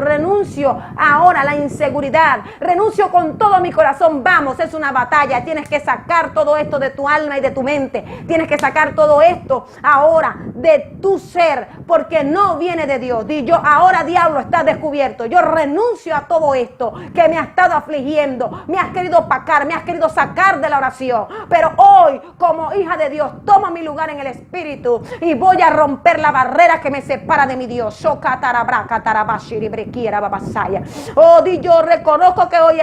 [SPEAKER 1] ahora a la inseguridad, renuncio con todo mi corazón. Vamos, es una batalla. Tienes que sacar todo esto de tu alma y de tu mente. Tienes que sacar todo esto ahora de tu ser, porque no viene de Dios. Y yo ahora, diablo, está descubierto. Yo renuncio a todo esto que me ha estado afligiendo, me has querido opacar, me has querido sacar de la oración. Pero hoy, como hija de Dios, tomo mi lugar en el Espíritu y voy a romper la barrera que me separa de mi Dios. Oh, yo reconozco que hoy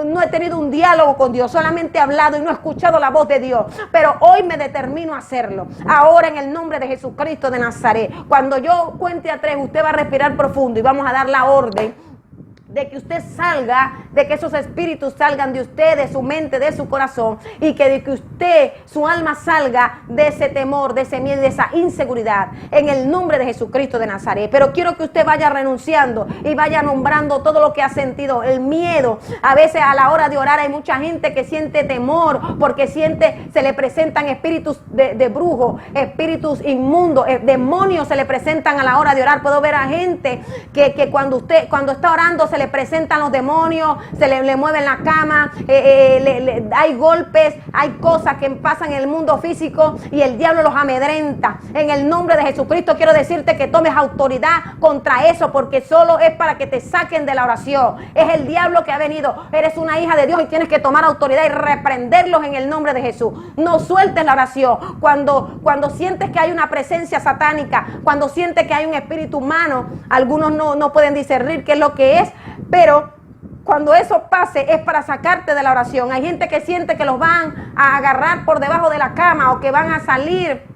[SPEAKER 1] no he tenido un diálogo con Dios, solamente he hablado y no he escuchado la voz de Dios, pero hoy me determino a hacerlo. Ahora, en el nombre de Jesucristo de Nazaret, cuando yo cuente a 3, usted va a respirar profundo y vamos a dar la orden de que usted salga, de que esos espíritus salgan de usted, de su mente, de su corazón, y que de que usted, su alma salga de ese temor, de ese miedo, de esa inseguridad, en el nombre de Jesucristo de Nazaret. Pero quiero que usted vaya renunciando y vaya nombrando todo lo que ha sentido, el miedo. A veces a la hora de orar hay mucha gente que siente temor, porque se le presentan espíritus de brujos, espíritus inmundos, demonios se le presentan a la hora de orar. Puedo ver a gente que cuando está orando se le presentan los demonios, se le mueven la cama, hay golpes, hay cosas que pasan en el mundo físico y el diablo los amedrenta. En el nombre de Jesucristo quiero decirte que tomes autoridad contra eso, porque solo es para que te saquen de la oración. Es el diablo que ha venido. Eres una hija de Dios y tienes que tomar autoridad y reprenderlos en el nombre de Jesús. No sueltes la oración. Cuando sientes que hay una presencia satánica, cuando sientes que hay un espíritu humano, algunos no pueden discernir qué es lo que es, pero cuando eso pase es para sacarte de la oración. Hay gente que siente que los van a agarrar por debajo de la cama o que van a salir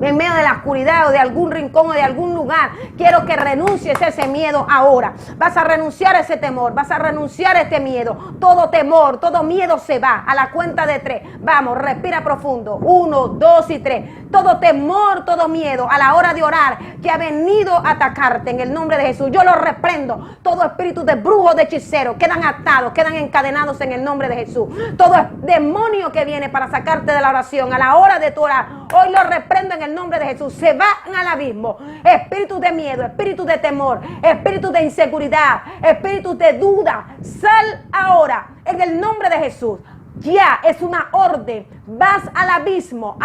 [SPEAKER 1] en medio de la oscuridad o de algún rincón o de algún lugar. Quiero que renuncies a ese miedo ahora. Vas a renunciar a ese temor, vas a renunciar a este miedo. Todo temor, todo miedo se va. A la cuenta de 3. Vamos, respira profundo. 1, 2 y 3. Todo temor, todo miedo a la hora de orar que ha venido a atacarte en el nombre de Jesús, yo lo reprendo. Todo espíritu de brujo, de hechicero, quedan atados, quedan encadenados en el nombre de Jesús. Todo demonio que viene para sacarte de la oración a la hora de tu orar, hoy lo reprendo en el nombre de Jesús. Se van al abismo. Espíritu de miedo, espíritu de temor, espíritu de inseguridad, espíritu de duda, sal ahora en el nombre de Jesús. Ya es una orden. Vas al abismo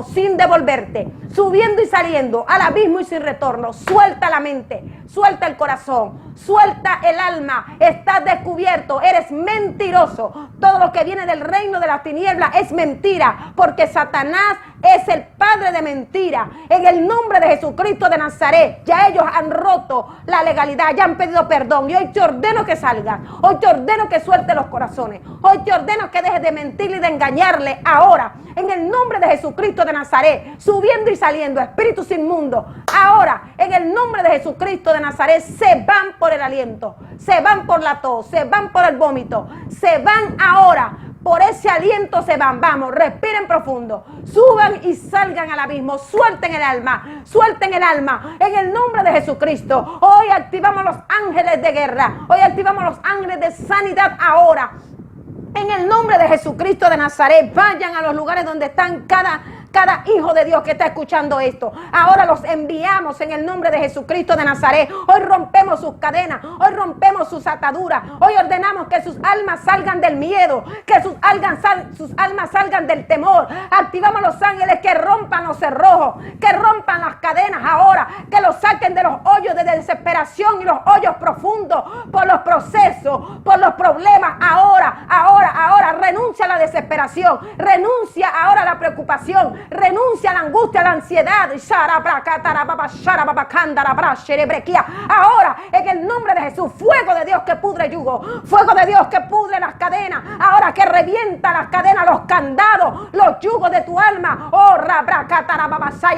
[SPEAKER 1] sin devolverte, subiendo y saliendo, al abismo y sin retorno. Suelta la mente, suelta el corazón, suelta el alma. Estás descubierto, eres mentiroso. Todo lo que viene del reino de las tinieblas es mentira, porque Satanás es el padre de mentira. En el nombre de Jesucristo de Nazaret, ya ellos han roto la legalidad, ya han pedido perdón, y hoy te ordeno que salgas. Hoy te ordeno que suelte los corazones. Hoy te ordeno que dejes de mentirle y de engañarle. Ahora, en el nombre de Jesucristo de Nazaret, subiendo y saliendo, espíritus inmundos, ahora, en el nombre de Jesucristo de Nazaret, se van por el aliento, se van por la tos, se van por el vómito, se van ahora. Por ese aliento se van. Vamos, respiren profundo. Suban y salgan al abismo. Suelten el alma. Suelten el alma. En el nombre de Jesucristo. Hoy activamos los ángeles de guerra. Hoy activamos los ángeles de sanidad ahora. En el nombre de Jesucristo de Nazaret. Vayan a los lugares donde están cada hijo de Dios que está escuchando esto. Ahora los enviamos en el nombre de Jesucristo de Nazaret. Hoy rompemos sus cadenas, hoy rompemos sus ataduras, hoy ordenamos que sus almas salgan del miedo, que sus almas salgan del temor. Activamos los ángeles que rompan los cerrojos, que rompan las cadenas ahora, que los saquen de los hoyos de desesperación y los hoyos profundos por los procesos, por los problemas. Ahora, renuncia a la desesperación, renuncia ahora a la preocupación, renuncia a la angustia, a la ansiedad. Ahora, en el nombre de Jesús, fuego de Dios que pudre yugo, fuego de Dios que pudre las cadenas, ahora que revienta las cadenas, los candados, los yugos de tu alma. Oh,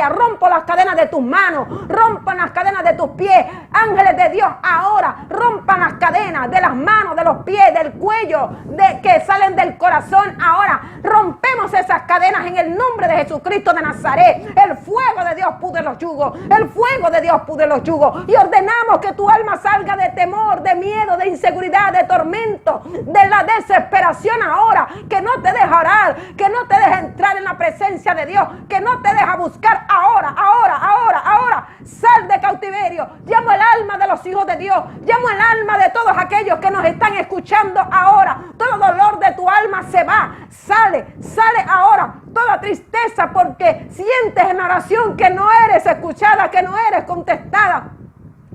[SPEAKER 1] rompo las cadenas de tus manos, rompan las cadenas de tus pies. Ángeles de Dios, ahora rompan las cadenas de las manos, de los pies, del cuello, que salen del corazón. Ahora rompemos esas cadenas en el nombre de Jesucristo de Nazaret. El fuego de Dios pudre los yugos, el fuego de Dios pudre los yugos, y ordenamos que tu alma salga de temor, de miedo, de inseguridad, de tormento, de la desesperación ahora, que no te deja orar, que no te deja entrar en la presencia de Dios, que no te deja buscar ahora. Sal de cautiverio. Llamo el alma de los hijos de Dios, llamo el alma de todos aquellos que nos están escuchando ahora. Todo dolor de tu alma se va, sale ahora. Toda tristeza porque sientes en oración que no eres escuchada, que no eres contestada.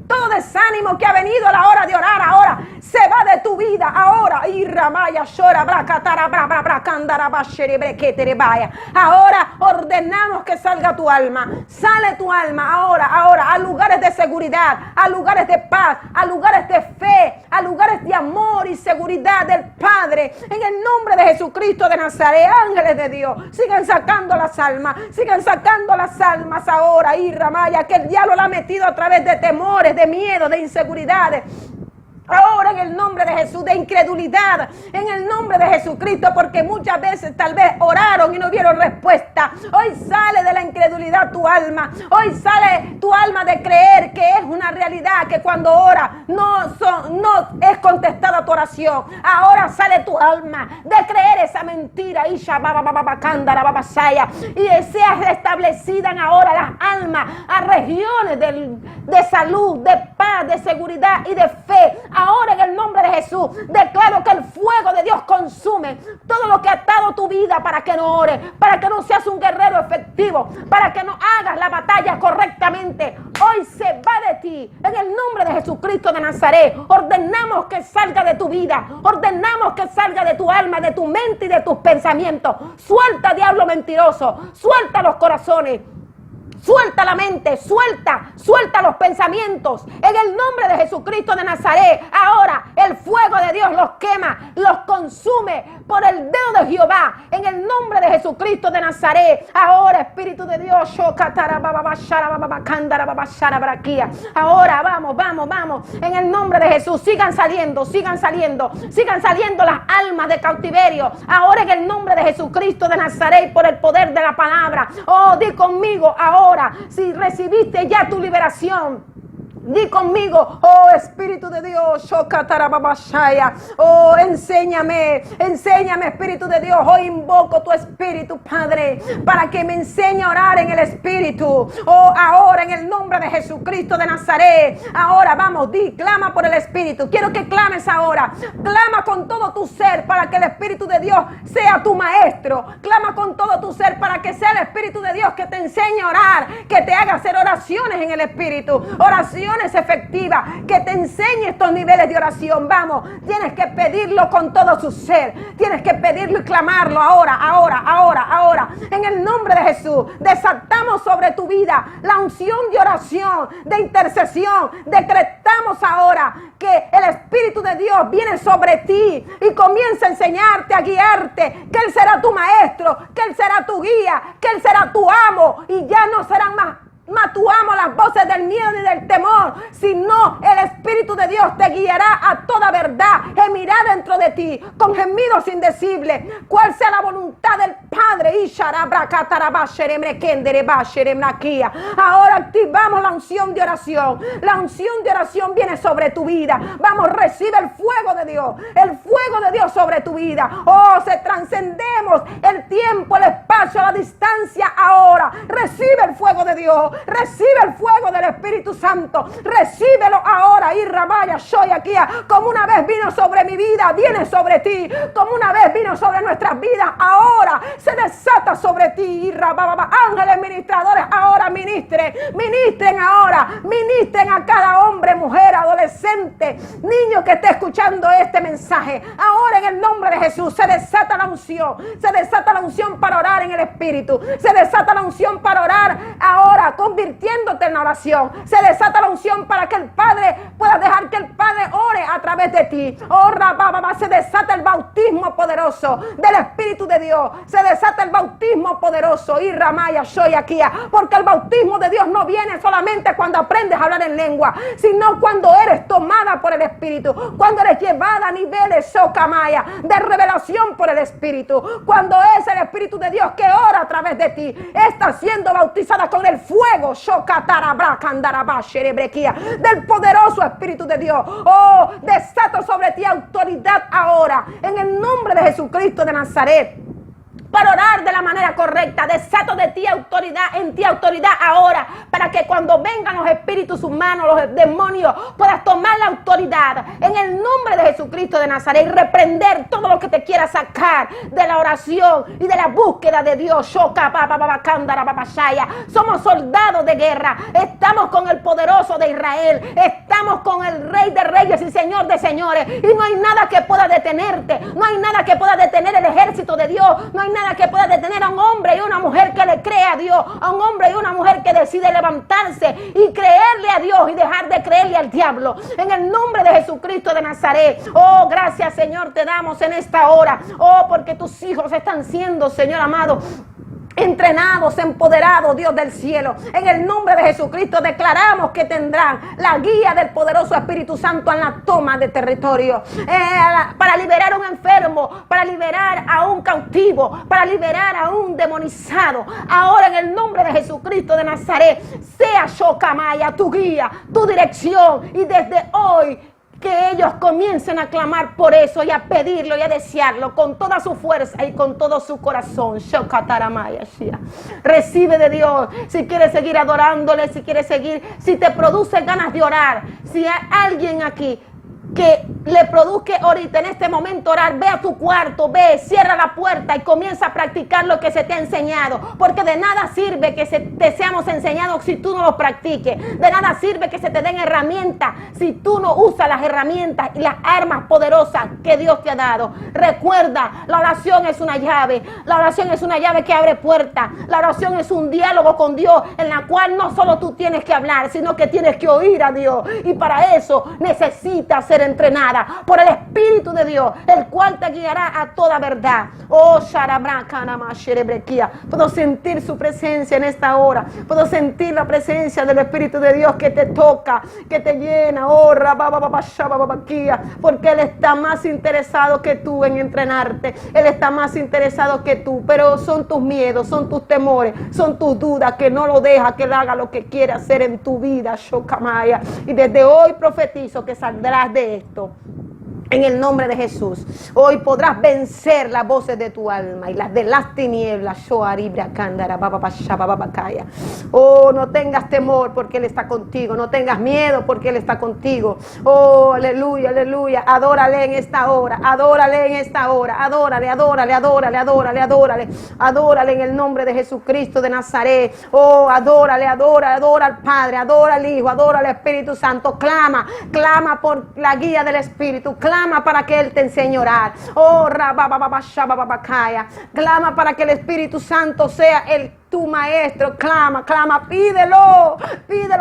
[SPEAKER 1] Todo desánimo que ha venido a la hora de orar ahora se va de tu vida ahora. Ahora ordenamos que salga tu alma. Sale tu alma ahora a lugares de seguridad, a lugares de paz, a lugares de fe, a lugares de amor y seguridad del Padre. En el nombre de Jesucristo de Nazaret, ángeles de Dios, sigan sacando las almas ahora. Que el diablo la ha metido a través de temores, de miedo, de inseguridades. Ahora en el nombre de Jesús, de incredulidad, en el nombre de Jesucristo, porque muchas veces tal vez oraron y no vieron respuesta. Hoy sale de la incredulidad tu alma. Hoy sale tu alma de creer que es una realidad, que cuando ora no es contestada tu oración. Ahora sale tu alma de creer esa mentira y seas restablecida ahora las almas a regiones de salud, de paz, de seguridad y de fe. Ahora en el nombre de Jesús declaro que el fuego de Dios consume todo lo que ha atado tu vida para que no ores, para que no seas un guerrero efectivo, para que no hagas la batalla correctamente. Hoy se va de ti en el nombre de Jesucristo de Nazaret. Ordenamos que salga de tu vida, ordenamos que salga de tu alma, de tu mente y de tus pensamientos. Suelta, diablo mentiroso, suelta los corazones. Suelta la mente, suelta los pensamientos. En el nombre de Jesucristo de Nazaret, ahora el fuego de Dios los quema, los consume por el dedo de Jehová. En el nombre de Jesucristo de Nazaret, ahora Espíritu de Dios, ahora vamos. En el nombre de Jesús, sigan saliendo las almas de cautiverio. Ahora en el nombre de Jesucristo de Nazaret, por el poder de la palabra. Oh, di conmigo ahora. Si recibiste ya tu liberación, di conmigo, oh Espíritu de Dios, oh enséñame Espíritu de Dios. Hoy invoco tu Espíritu, Padre, para que me enseñe a orar en el Espíritu. Oh, ahora en el nombre de Jesucristo de Nazaret, ahora vamos, clama por el Espíritu. Quiero que clames ahora, clama con todo tu ser para que el Espíritu de Dios sea tu maestro. Clama con todo tu ser para que sea el Espíritu de Dios que te enseñe a orar, que te haga hacer oraciones en el Espíritu, oraciones efectiva, que te enseñe estos niveles de oración. Vamos, tienes que pedirlo con todo su ser, tienes que pedirlo y clamarlo ahora. En el nombre de Jesús, desatamos sobre tu vida la unción de oración, de intercesión. Decretamos ahora que el Espíritu de Dios viene sobre ti y comienza a enseñarte, a guiarte, que Él será tu maestro, que Él será tu guía, que Él será tu amo, y ya no serán más tu amo las voces del miedo ni del temor, sino el Espíritu de Dios te guiará a toda verdad, gemirá dentro de ti con gemidos indecibles cuál sea la voluntad del Padre. Ahora activamos la unción de oración. La unción de oración viene sobre tu vida. Vamos, recibe el fuego de Dios, el fuego de Dios sobre tu vida. Oh, se trascendemos el tiempo, el espacio, la distancia. Ahora recibe el fuego de Dios. Recibe el fuego del Espíritu Santo. Recíbelo ahora. Y Rabaya, soy aquí. Como una vez vino sobre mi vida, viene sobre ti. Como una vez vino sobre nuestras vidas, ahora se desata sobre ti. Y Rababa, ángeles ministradores, ahora ministren ahora. Ministren a cada hombre, mujer, adolescente, niño que esté escuchando este mensaje. Ahora en el nombre de Jesús se desata la unción. Se desata la unción para orar en el Espíritu. Se desata la unción para orar ahora, convirtiéndote en oración. Se desata la unción para que el Padre pueda dejar que el Padre ore a través de ti. Oh, Rababa, se desata el bautismo poderoso del Espíritu de Dios. Se desata el bautismo poderoso. Y Ramaya, soy aquí. Porque el bautismo de Dios no viene solamente cuando aprendes a hablar en lengua, sino cuando eres tomada por el Espíritu, cuando eres llevada a niveles socamaya de revelación por el Espíritu, cuando es el Espíritu de Dios que ora a través de ti, está siendo bautizada con el fuego del poderoso Espíritu de Dios. Oh, desato sobre ti autoridad ahora en el nombre de Jesucristo de Nazaret, para orar de la manera correcta. Desato de ti autoridad, en ti autoridad ahora, para que cuando vengan los espíritus humanos, los demonios, puedas tomar la autoridad en el nombre de Jesucristo de Nazaret y reprender todo lo que te quiera sacar de la oración y de la búsqueda de Dios. Somos soldados de guerra, estamos con el poderoso de Israel, estamos con el Rey de Reyes y Señor de Señores, y no hay nada que pueda detenerte, no hay nada que pueda detener el ejército de Dios, no hay nada que pueda detener a un hombre y una mujer que le cree a Dios, a un hombre y una mujer que decide levantarse y creerle a Dios y dejar de creerle al diablo. En el nombre de Jesucristo de Nazaret. Oh, gracias, Señor, te damos en esta hora. Oh, porque tus hijos están siendo, Señor amado, entrenados, empoderados, Dios del cielo. En el nombre de Jesucristo declaramos que tendrán la guía del poderoso Espíritu Santo en la toma de territorio, para liberar a un enfermo, para liberar a un cautivo, para liberar a un demonizado. Ahora en el nombre de Jesucristo de Nazaret, sea Shocamaya tu guía, tu dirección, y desde hoy que ellos comiencen a clamar por eso y a pedirlo y a desearlo con toda su fuerza y con todo su corazón. Recibe de Dios. Si quieres seguir adorándole, si quieres seguir, si te produce ganas de orar, si hay alguien aquí que le produzca ahorita en este momento orar, ve a tu cuarto, ve, cierra la puerta y comienza a practicar lo que se te ha enseñado, porque de nada sirve que te seamos enseñados si tú no lo practiques. De nada sirve que se te den herramientas si tú no usas las herramientas y las armas poderosas que Dios te ha dado. Recuerda, la oración es una llave. La oración es una llave que abre puertas. La oración es un diálogo con Dios en la cual no solo tú tienes que hablar, sino que tienes que oír a Dios, y para eso necesitas ser entrenada por el Espíritu de Dios, el cual te guiará a toda verdad. Oh, puedo sentir su presencia en esta hora. Puedo sentir la presencia del Espíritu de Dios que te toca, que te llena. Oh, porque Él está más interesado que tú en entrenarte. Él está más interesado que tú, pero son tus miedos, son tus temores, son tus dudas que no lo deja que Él haga lo que quiere hacer en tu vida. Shokamaya. Y desde hoy profetizo que saldrás de esto. En el nombre de Jesús, hoy podrás vencer las voces de tu alma y las de las tinieblas. Oh, no tengas temor porque Él está contigo. No tengas miedo porque Él está contigo. Oh, aleluya, aleluya. Adórale en esta hora. Adórale en esta hora. Adórale, adórale, adórale, adórale, adórale. Adórale en el nombre de Jesucristo de Nazaret. Oh, adórale, adora, adora al Padre, adora al Hijo, adora al Espíritu Santo. Clama, clama por la guía del Espíritu. Clama para que Él te enseñe a orar. Oh, clama para que el Espíritu Santo sea tu maestro. Clama, clama, pídelo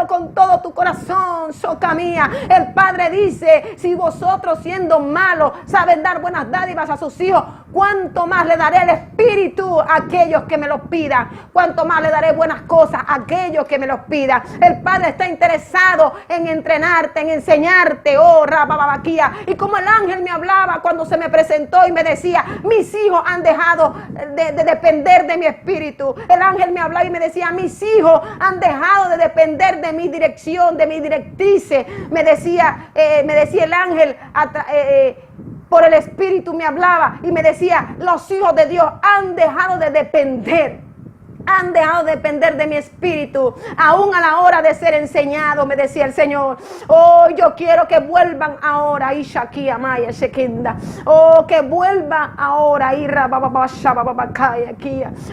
[SPEAKER 1] con todo tu corazón. Soca mía, el Padre dice: si vosotros siendo malos saben dar buenas dádivas a sus hijos, cuánto más le daré el Espíritu a aquellos que me los pidan. Cuánto más le daré buenas cosas a aquellos que me los pidan. El Padre está interesado en entrenarte, en enseñarte. Oh, rababaquía. Y como el ángel me hablaba cuando se me presentó y me decía: mis hijos han dejado de depender de mi espíritu. El ángel me hablaba y me decía: mis hijos han dejado de depender de mi dirección, de mi directrices. Me decía el ángel por el Espíritu me hablaba y me decía: los hijos de Dios han dejado de depender. Han dejado de depender de mi espíritu, aún a la hora de ser enseñado, me decía el Señor. Oh, yo quiero que vuelvan ahora, Ishakia Maya Shekinda. Oh, que vuelvan ahora,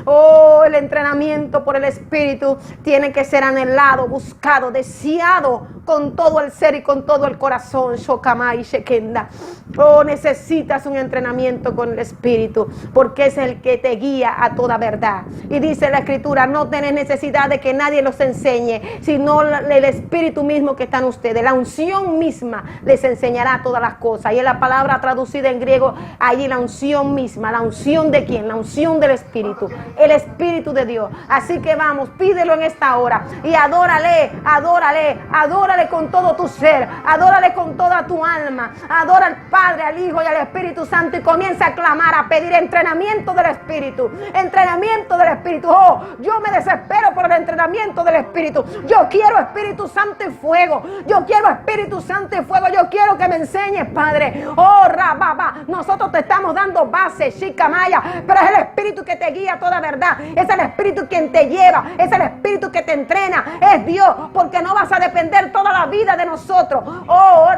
[SPEAKER 1] oh, el entrenamiento por el espíritu tiene que ser anhelado, buscado, deseado con todo el ser y con todo el corazón. Shokamai Shekinda. Oh, necesitas un entrenamiento con el espíritu, porque es el que te guía a toda verdad. Y dice la Escritura: no tenés necesidad de que nadie los enseñe, sino el Espíritu mismo que está en ustedes. La unción misma les enseñará todas las cosas. Y es la palabra traducida en griego allí, la unción misma. ¿La unción de quién? La unción del Espíritu, el Espíritu de Dios. Así que vamos, pídelo en esta hora y adórale, adórale, adórale con todo tu ser, adórale con toda tu alma. Adora al Padre, al Hijo y al Espíritu Santo, y comienza a clamar, a pedir entrenamiento del Espíritu, entrenamiento del Espíritu. Oh, yo me desespero por el entrenamiento del Espíritu. Yo quiero Espíritu Santo y fuego. Yo quiero Espíritu Santo y fuego. Yo quiero que me enseñes, Padre. Oh, rababa. Nosotros te estamos dando base, Shikamaya, pero es el Espíritu que te guía a toda verdad. Es el Espíritu quien te lleva. Es el Espíritu que te entrena. Es Dios, porque no vas a depender toda la vida de nosotros. Oh,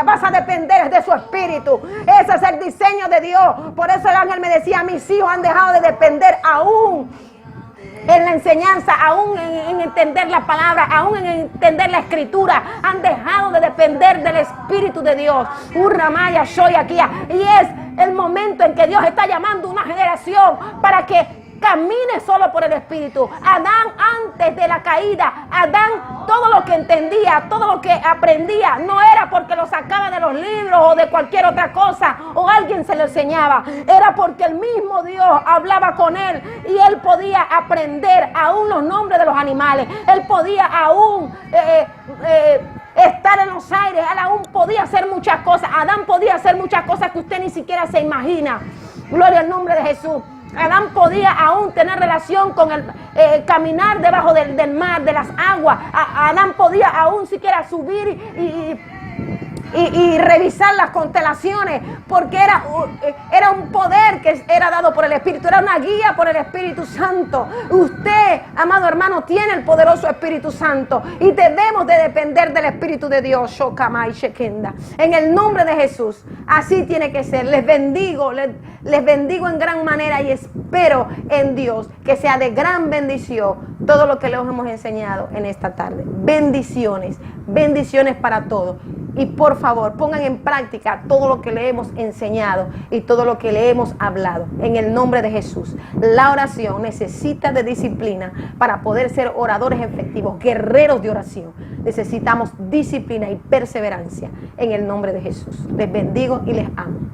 [SPEAKER 1] vas a depender de su Espíritu. Ese es el diseño de Dios. Por eso el ángel me decía: mis hijos han dejado de depender aún en la enseñanza, aún en entender la palabra, aún en entender la Escritura. Han dejado de depender del Espíritu de Dios. Urramaya, soy aquí. Y es el momento en que Dios está llamando una generación para que
[SPEAKER 2] camine solo por el Espíritu. Adán, antes de la caída, Adán, todo lo que entendía, todo lo que aprendía, no era porque lo sacaba de los libros o de cualquier otra cosa o alguien se lo enseñaba. Era porque el mismo Dios hablaba con él y él podía aprender aún los nombres de los animales. Él podía aún estar en los aires. Él aún podía hacer muchas cosas. Adán podía hacer muchas cosas que usted ni siquiera se imagina. Gloria al nombre de Jesús. Adán podía aún tener relación con el caminar debajo del mar, de las aguas. Adán podía aún siquiera subir y revisar las constelaciones, porque era un poder que era dado por el Espíritu, era una guía por el Espíritu Santo. Usted, amado hermano, tiene el poderoso Espíritu Santo y debemos de depender del Espíritu de Dios. Shokamai Shekenda. En el nombre de Jesús, así tiene que ser. Les bendigo en gran manera y espero en Dios que sea de gran bendición todo lo que les hemos enseñado en esta tarde. Bendiciones, bendiciones para todos. Y por favor, pongan en práctica todo lo que le hemos enseñado y todo lo que le hemos hablado. En el nombre de Jesús. La oración necesita de disciplina para poder ser oradores efectivos, guerreros de oración. Necesitamos disciplina y perseverancia. En el nombre de Jesús. Les bendigo y les amo.